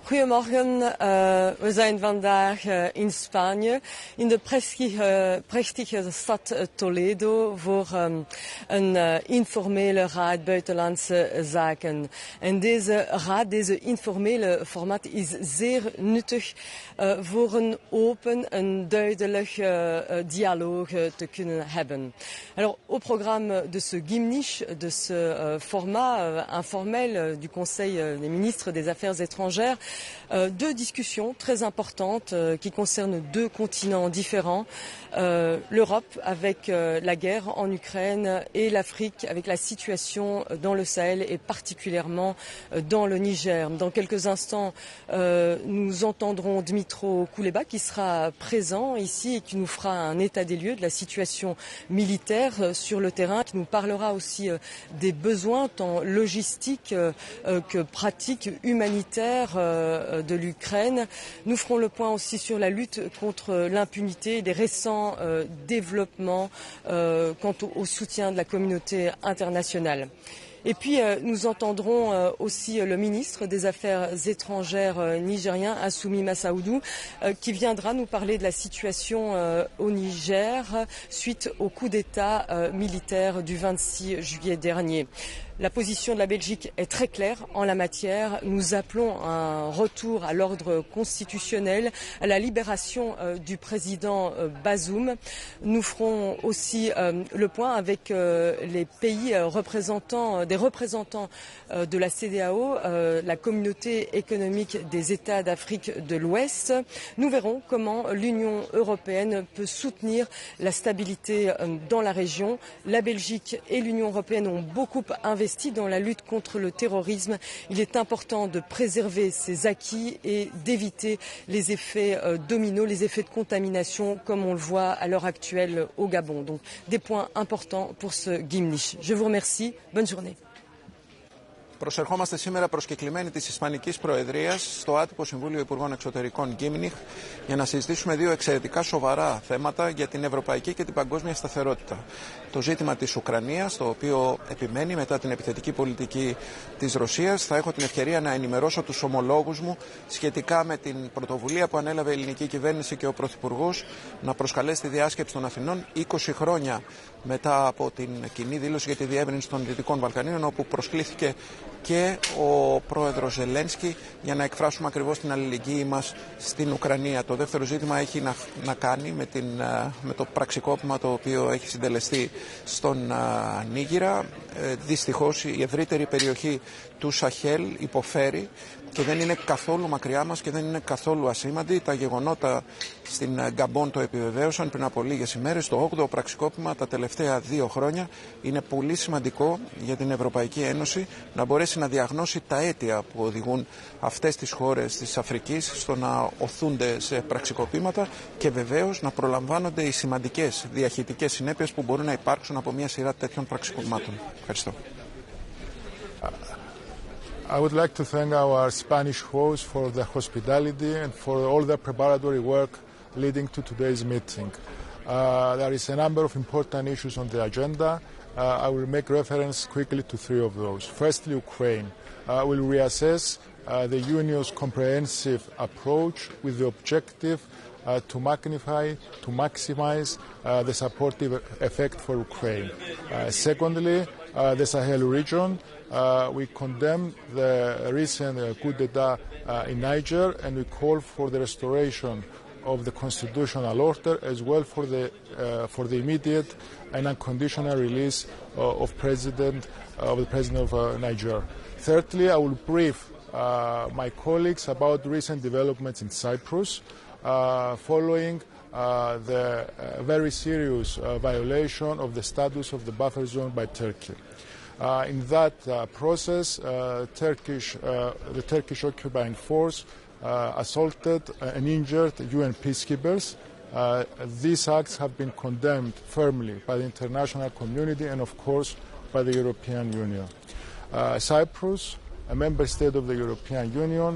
Goedemorgen, we zijn vandaag in Spanje, in de prachtige stad Toledo voor een informele raad buitenlandse zaken. En deze raad, deze informele format is zeer nuttig voor een open en duidelijk dialoog te kunnen hebben. Alors, au programme de ce gimniche, de ce format informel du Conseil des ministres des Affaires étrangères, deux discussions très importantes qui concernent deux continents différents. L'Europe avec la guerre en Ukraine et l'Afrique avec la situation dans le Sahel et particulièrement dans le Niger. Dans quelques instants, nous entendrons Dmitro Kuleba qui sera présent ici et qui nous fera un état des lieux de la situation militaire sur le terrain, qui nous parlera aussi des besoins tant logistiques que pratiques humanitaires de l'Ukraine. Nous ferons le point aussi sur la lutte contre l'impunité et des récents développements quant au soutien de la communauté internationale. Et puis nous entendrons aussi le ministre des Affaires étrangères nigérien, Assoumi Massaoudou, qui viendra nous parler de la situation au Niger suite au coup d'État militaire du 26 juillet dernier. La position de la Belgique est très claire en la matière. Nous appelons à un retour à l'ordre constitutionnel, à la libération du président Bazoum. Nous ferons aussi le point avec les pays représentants de la CEDEAO, la communauté économique des États d'Afrique de l'Ouest. Nous verrons comment l'Union européenne peut soutenir la stabilité dans la région. La Belgique et l'Union européenne ont beaucoup investi dans la lutte contre le terrorisme. Il est important de préserver ces acquis et d'éviter les effets dominos, les effets de contamination comme on le voit à l'heure actuelle au Gabon. Donc des points importants pour ce Gimnich. Je vous remercie. Bonne journée. Προσερχόμαστε σήμερα προσκεκλημένοι της Ισπανικής Προεδρίας στο άτυπο Συμβούλιο Υπουργών Εξωτερικών Γκίμνιχ για να συζητήσουμε δύο εξαιρετικά σοβαρά θέματα για την ευρωπαϊκή και την παγκόσμια σταθερότητα. Το ζήτημα της Ουκρανίας, το οποίο επιμένει μετά την επιθετική πολιτική της Ρωσίας. Θα έχω την ευκαιρία να ενημερώσω τους ομολόγους μου σχετικά με την πρωτοβουλία που ανέλαβε η ελληνική κυβέρνηση και ο Πρωθυπουργός να προσκαλέσει τη διάσκεψη των Αθηνών 20 χρόνια μετά από την κοινή δήλωση για τη διεύρυνση των Δυτικών Βαλκανίων, όπου προσκλήθηκε και ο πρόεδρος Ζελένσκι για να εκφράσουμε ακριβώς την αλληλεγγύη μας στην Ουκρανία. Το δεύτερο ζήτημα έχει να κάνει με το πραξικόπημα το οποίο έχει συντελεστεί στον Νίγηρα. Δυστυχώς η ευρύτερη περιοχή του Σαχέλ υποφέρει και δεν είναι καθόλου μακριά μας και δεν είναι καθόλου ασήμαντη. Τα γεγονότα στην Γκαμπόν το επιβεβαίωσαν πριν από λίγες ημέρες. Το 8ο πραξικόπημα τα τελευταία 2 χρόνια είναι πολύ σημαντικό για την Ευρωπαϊκή Ένωση να μπορέσει να διαγνώσει τα αίτια που οδηγούν αυτές τις χώρες της Αφρικής στο να οθούνται σε πραξικοπήματα και βεβαίως να προλαμβάνονται οι σημαντικές διαχειτικές συνέπειες που μπορούν να υπάρξουν από μια σειρά τέτοιων πραξικοπημάτων. Ευχαριστώ. I would like to thank our Spanish host for the hospitality and for all the preparatory work leading to today's meeting. There is a number of important issues on the agenda. I will make reference quickly to 3 of those. Firstly, Ukraine. Will reassess the Union's comprehensive approach with the objective to maximize the supportive effect for Ukraine. Secondly, the Sahel region. We condemn the recent coup d'etat in Niger and we call for the restoration of the constitutional order as well for the immediate and unconditional release of the president of Niger. Thirdly, I will brief my colleagues about recent developments in Cyprus following the very serious violation of the status of the buffer zone by Turkey. In that process, the Turkish occupying force assaulted and injured UN peacekeepers. These acts have been condemned firmly by the international community and, of course, by the European Union. Cyprus, a member state of the European Union,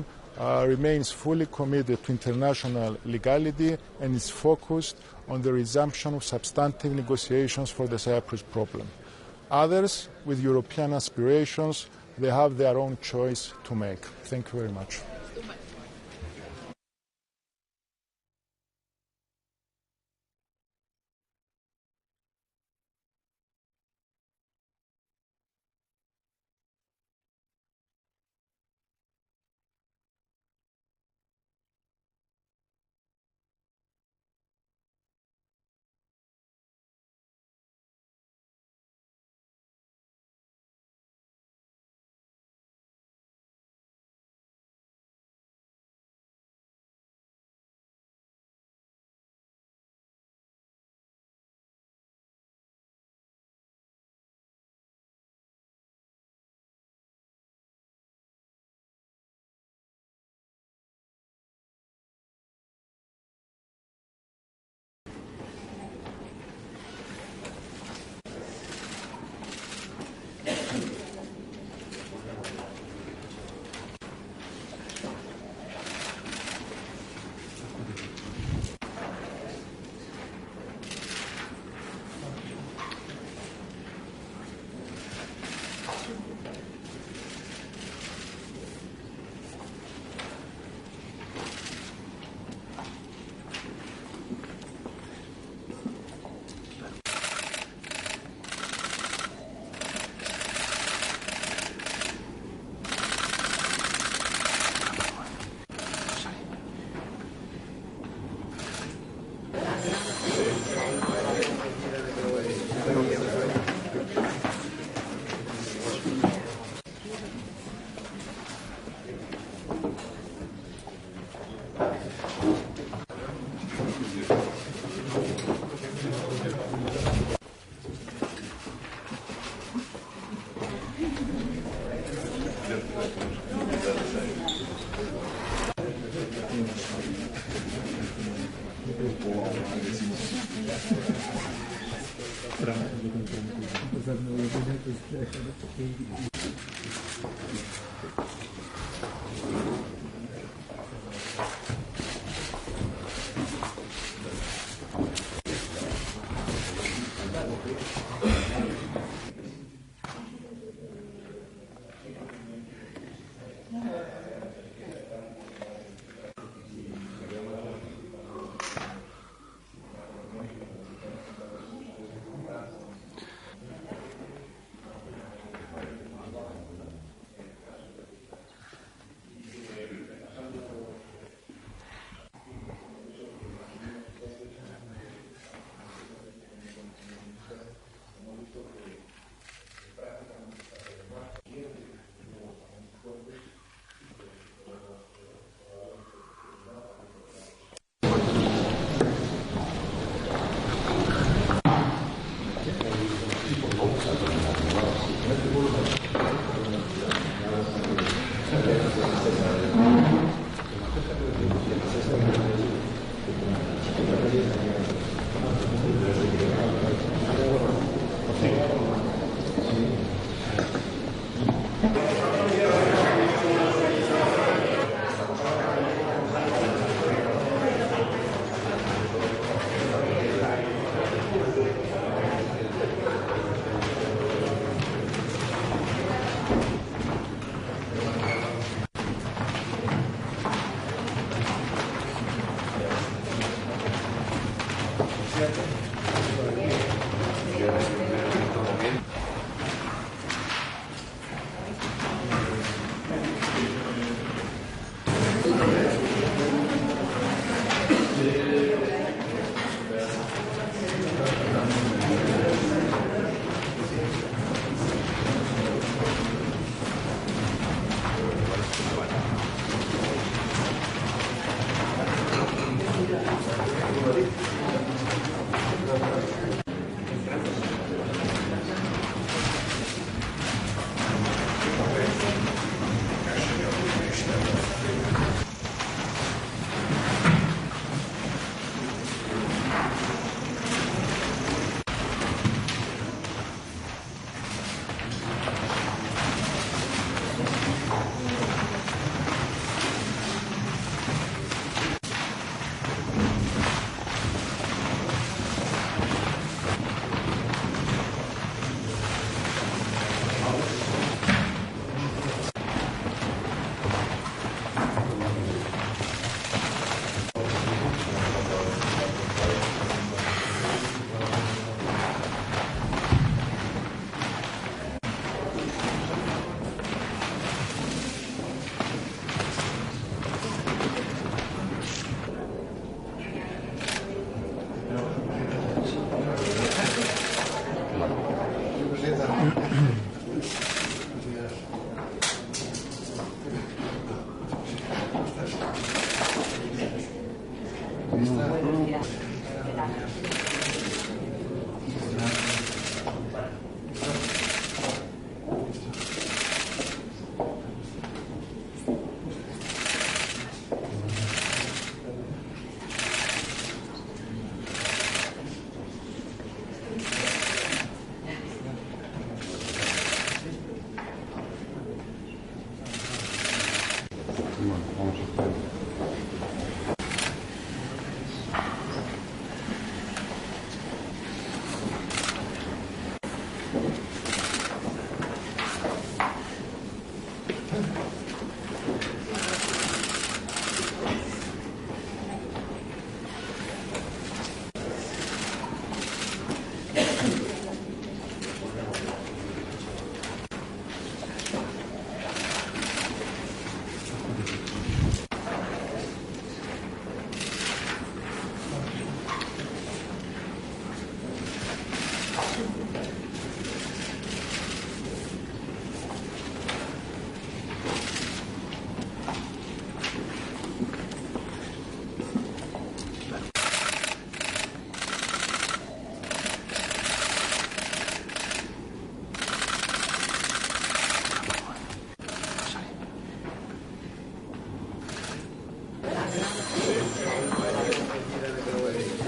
remains fully committed to international legality and is focused on the resumption of substantive negotiations for the Cyprus problem. Others, with European aspirations, they have their own choice to make. Thank you very much.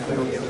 Thank you.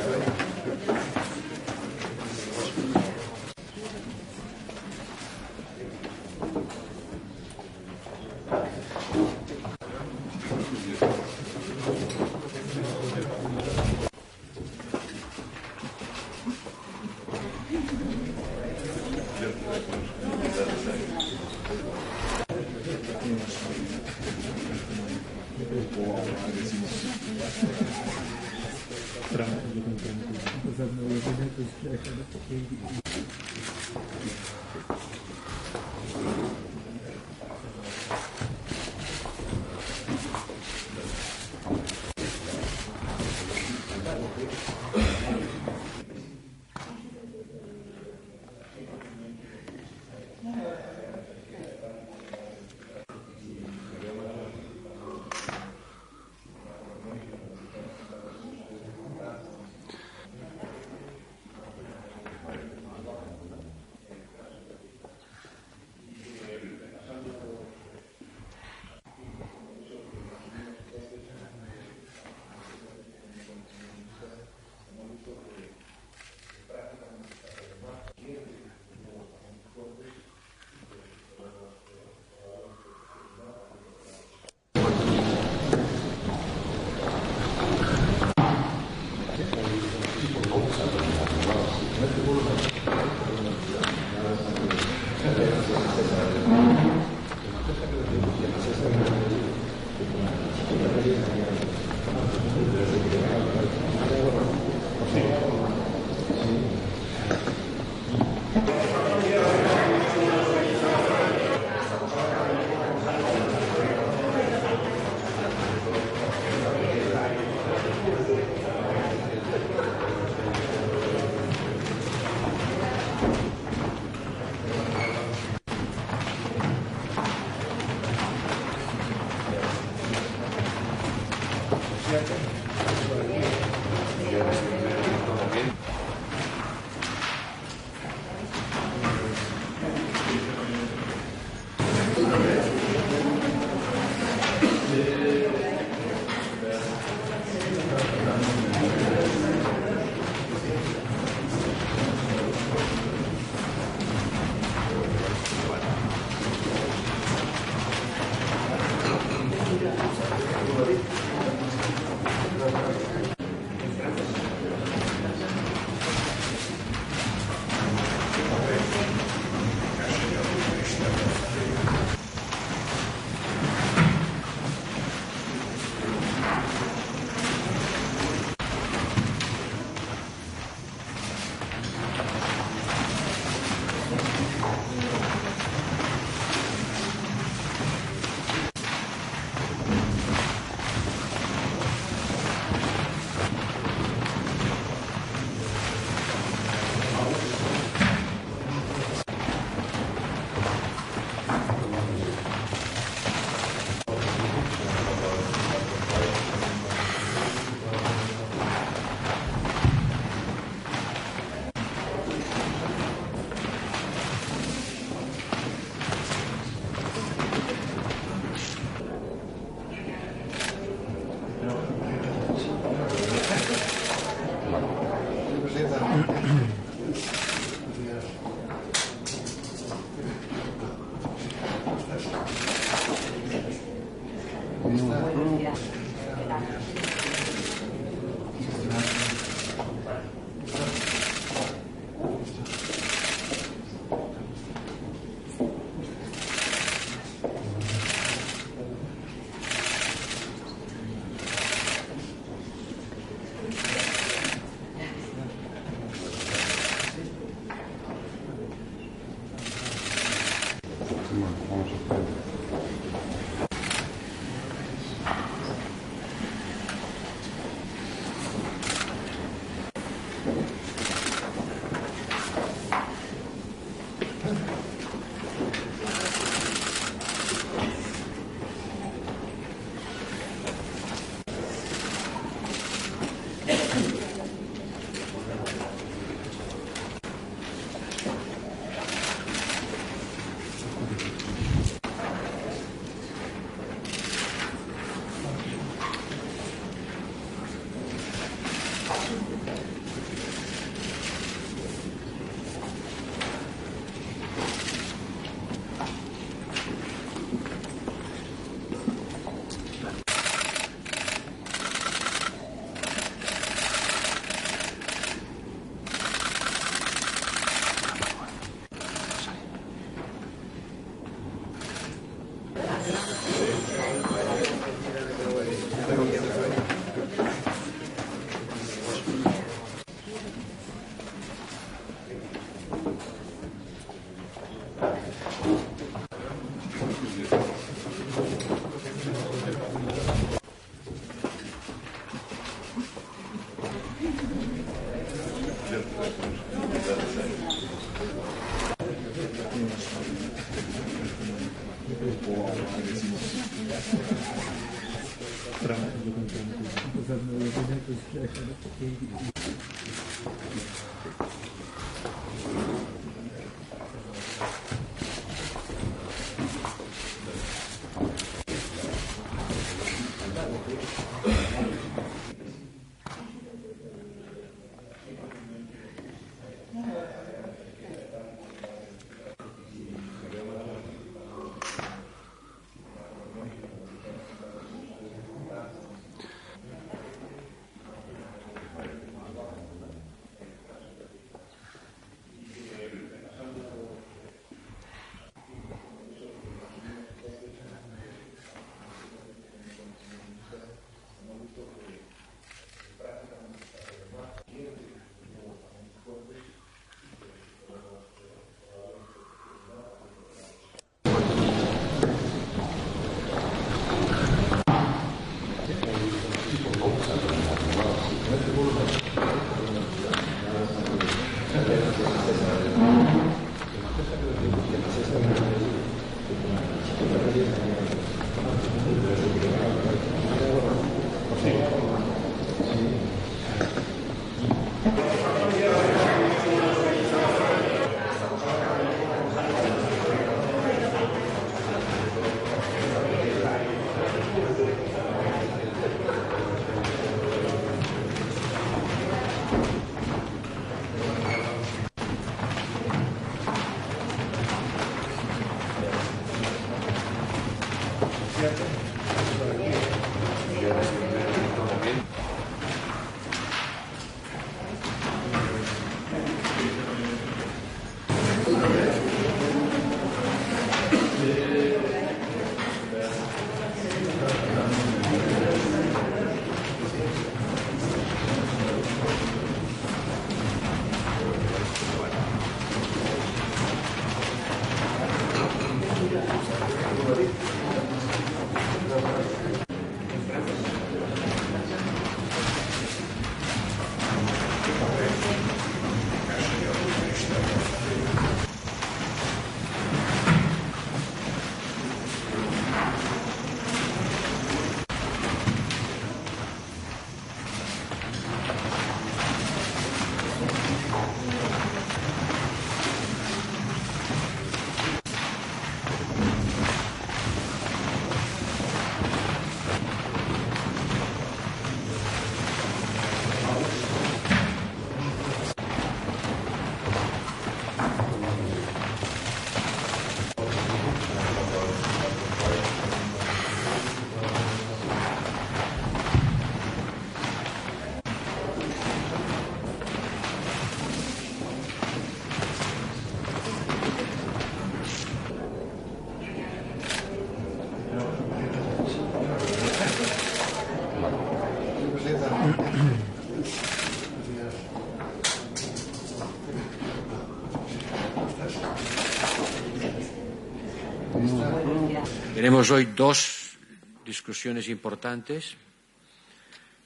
Tenemos hoy dos discusiones importantes.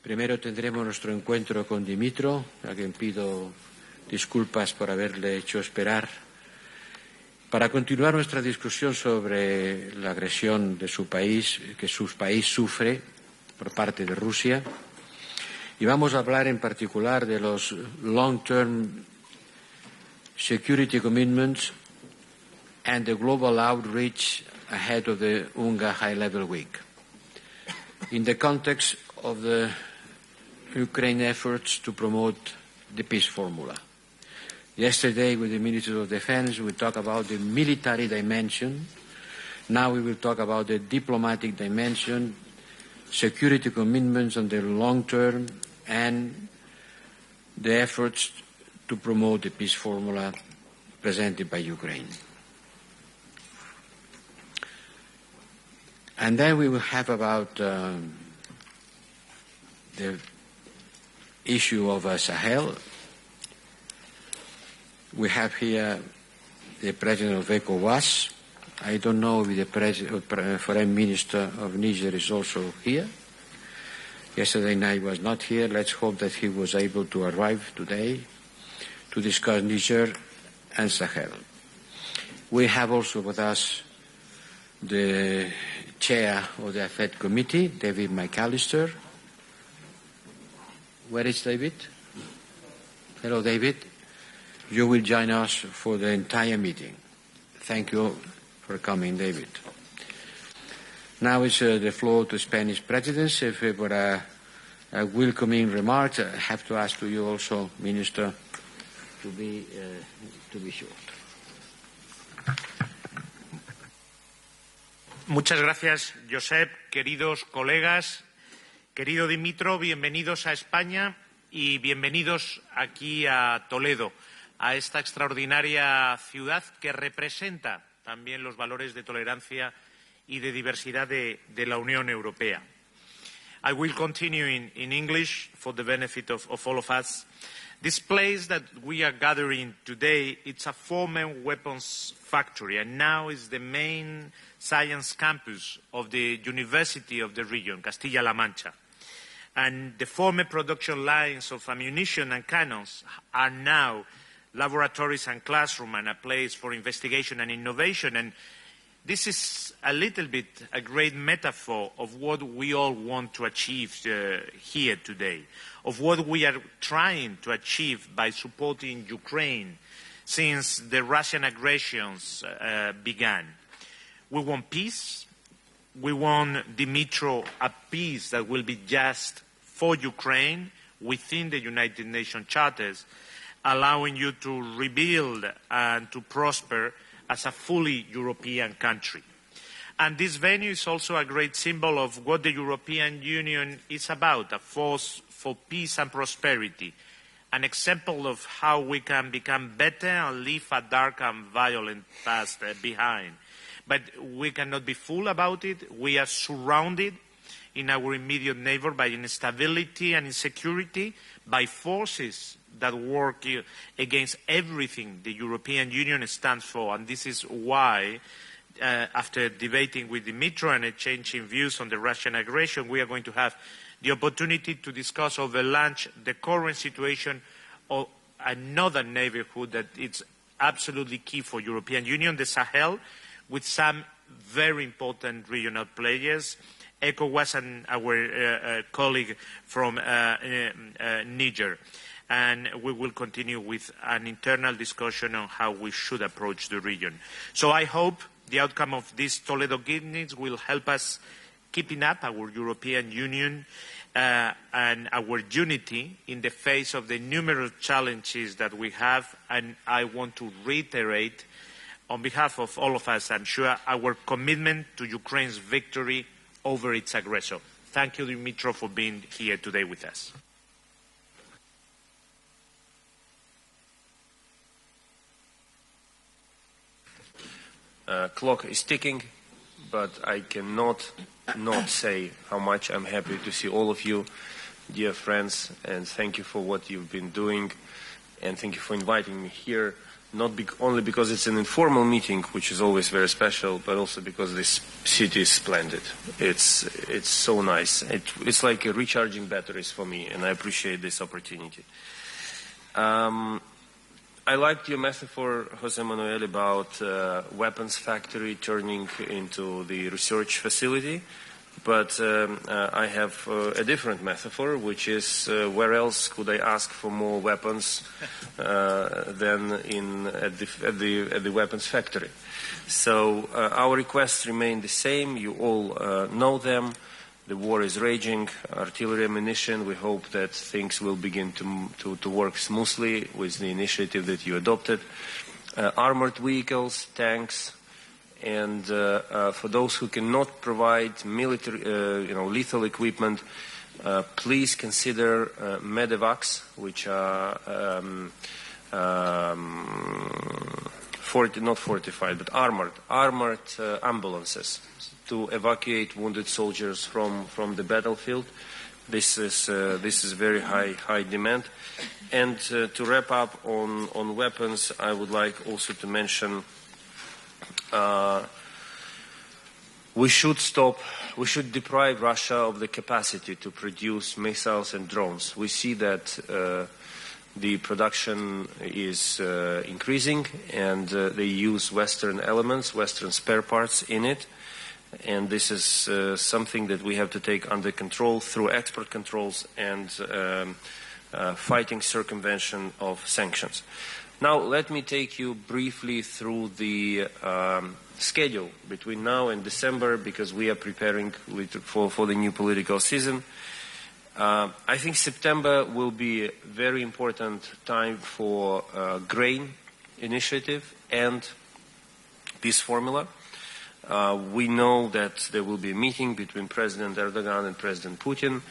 Primero tendremos nuestro encuentro con Dimitro, a quien pido disculpas por haberle hecho esperar, para continuar nuestra discusión sobre la agresión de su país, que su país sufre por parte de Rusia. Y vamos a hablar en particular de los long-term security commitments and the global outreach ahead of the UNGA High-Level Week. In the context of the Ukraine efforts to promote the peace formula. Yesterday, with the Minister of Defense, we talked about the military dimension. Now we will talk about the diplomatic dimension, security commitments on the long term, and the efforts to promote the peace formula presented by Ukraine. And then we will have about the issue of Sahel. We have here the President of ECOWAS. I don't know if the Foreign Minister of Niger is also here. Yesterday night was not here. Let's hope that he was able to arrive today to discuss Niger and Sahel. We have also with us the chair of the AFET committee, David McAllister. Where is David? Hello, David. You will join us for the entire meeting. Thank you for coming, David. Now it's the floor to Spanish presidency for a welcoming remarks. I have to ask to you also, Minister, to be short. Muchas gracias, Josep. Queridos colegas, querido Dimitro, bienvenidos a España y bienvenidos aquí a Toledo, a esta extraordinaria ciudad que representa también los valores de tolerancia y de diversidad de la Unión Europea. I will continue in English for the benefit of all of us. This place that we are gathering today, it's a former weapons factory, and now is the main science campus of the University of the region, Castilla-La Mancha. And the former production lines of ammunition and cannons are now laboratories and classrooms and a place for investigation and innovation. And this is a little bit a great metaphor of what we all want to achieve here today, of what we are trying to achieve by supporting Ukraine since the Russian aggressions began. We want peace. We want, Dimitro, a peace that will be just for Ukraine within the United Nations charters, allowing you to rebuild and to prosper as a fully European country. And this venue is also a great symbol of what the European Union is about, a force for peace and prosperity, an example of how we can become better and leave a dark and violent past behind. But we cannot be fooled about it. We are surrounded in our immediate neighbor by instability and insecurity, by forces that work against everything the European Union stands for. And this is why, after debating with Dimitro and exchanging views on the Russian aggression, we are going to have the opportunity to discuss over lunch the current situation of another neighborhood that is absolutely key for European Union, the Sahel, with some very important regional players, ECOWAS and our colleague from Niger. And we will continue with an internal discussion on how we should approach the region. So I hope the outcome of these Toledo meetings will help us keeping up our European Union and our unity in the face of the numerous challenges that we have. And I want to reiterate, on behalf of all of us, I'm sure, our commitment to Ukraine's victory over its aggressor. Thank you, Dimitro, for being here today with us. Clock is ticking, but I cannot not say how much I'm happy to see all of you, dear friends, and thank you for what you've been doing, and thank you for inviting me here, not only because it's an informal meeting, which is always very special, but also because this city is splendid. It's so nice. It's like recharging batteries for me, and I appreciate this opportunity. I liked your metaphor, Jose Manuel, about weapons factory turning into the research facility. But I have a different metaphor, which is where else could I ask for more weapons than at the weapons factory? So our requests remain the same. You all know them. The war is raging, artillery ammunition. We hope that things will begin to work smoothly with the initiative that you adopted. Armored vehicles, tanks, and for those who cannot provide military, lethal equipment, please consider medevacs, which are not fortified, but armored ambulances, to evacuate wounded soldiers from the battlefield. This is very high demand. And to wrap up on weapons, I would like also to mention we should deprive Russia of the capacity to produce missiles and drones. We see that the production is increasing, and they use Western elements, Western spare parts in it. and this is something that we have to take under control through export controls and fighting circumvention of sanctions. Now let me take you briefly through the schedule between now and December, because we are preparing for the new political season. I think September will be a very important time for grain initiative and peace formula. We know that there will be a meeting between President Erdogan and President Putin,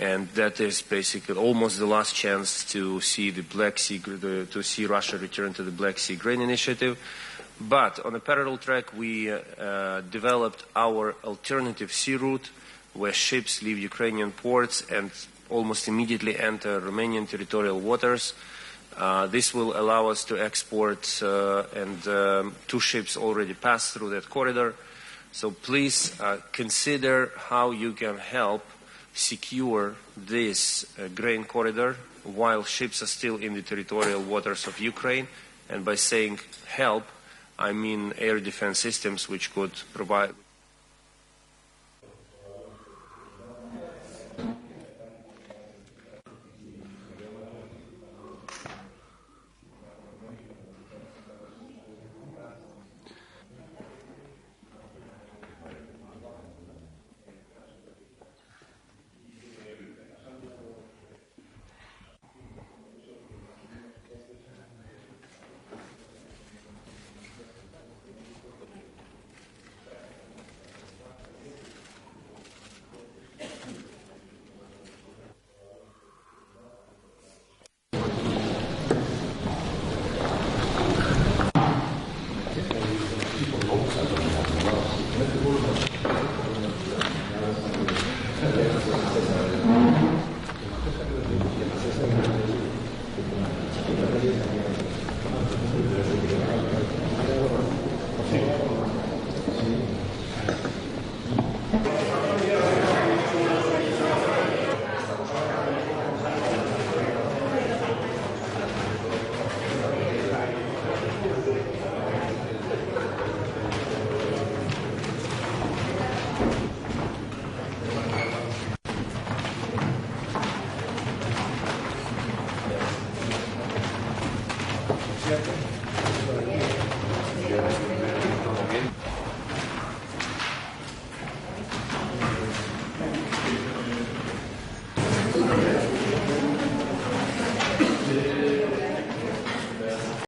and that is basically almost the last chance to see the Black Sea, to see Russia return to the Black Sea grain initiative. But on a parallel track, we developed our alternative sea route, where ships leave Ukrainian ports and almost immediately enter Romanian territorial waters. This will allow us to export, and 2 ships already passed through that corridor. So please consider how you can help secure this grain corridor while ships are still in the territorial waters of Ukraine. And by saying help, I mean air defense systems which could provide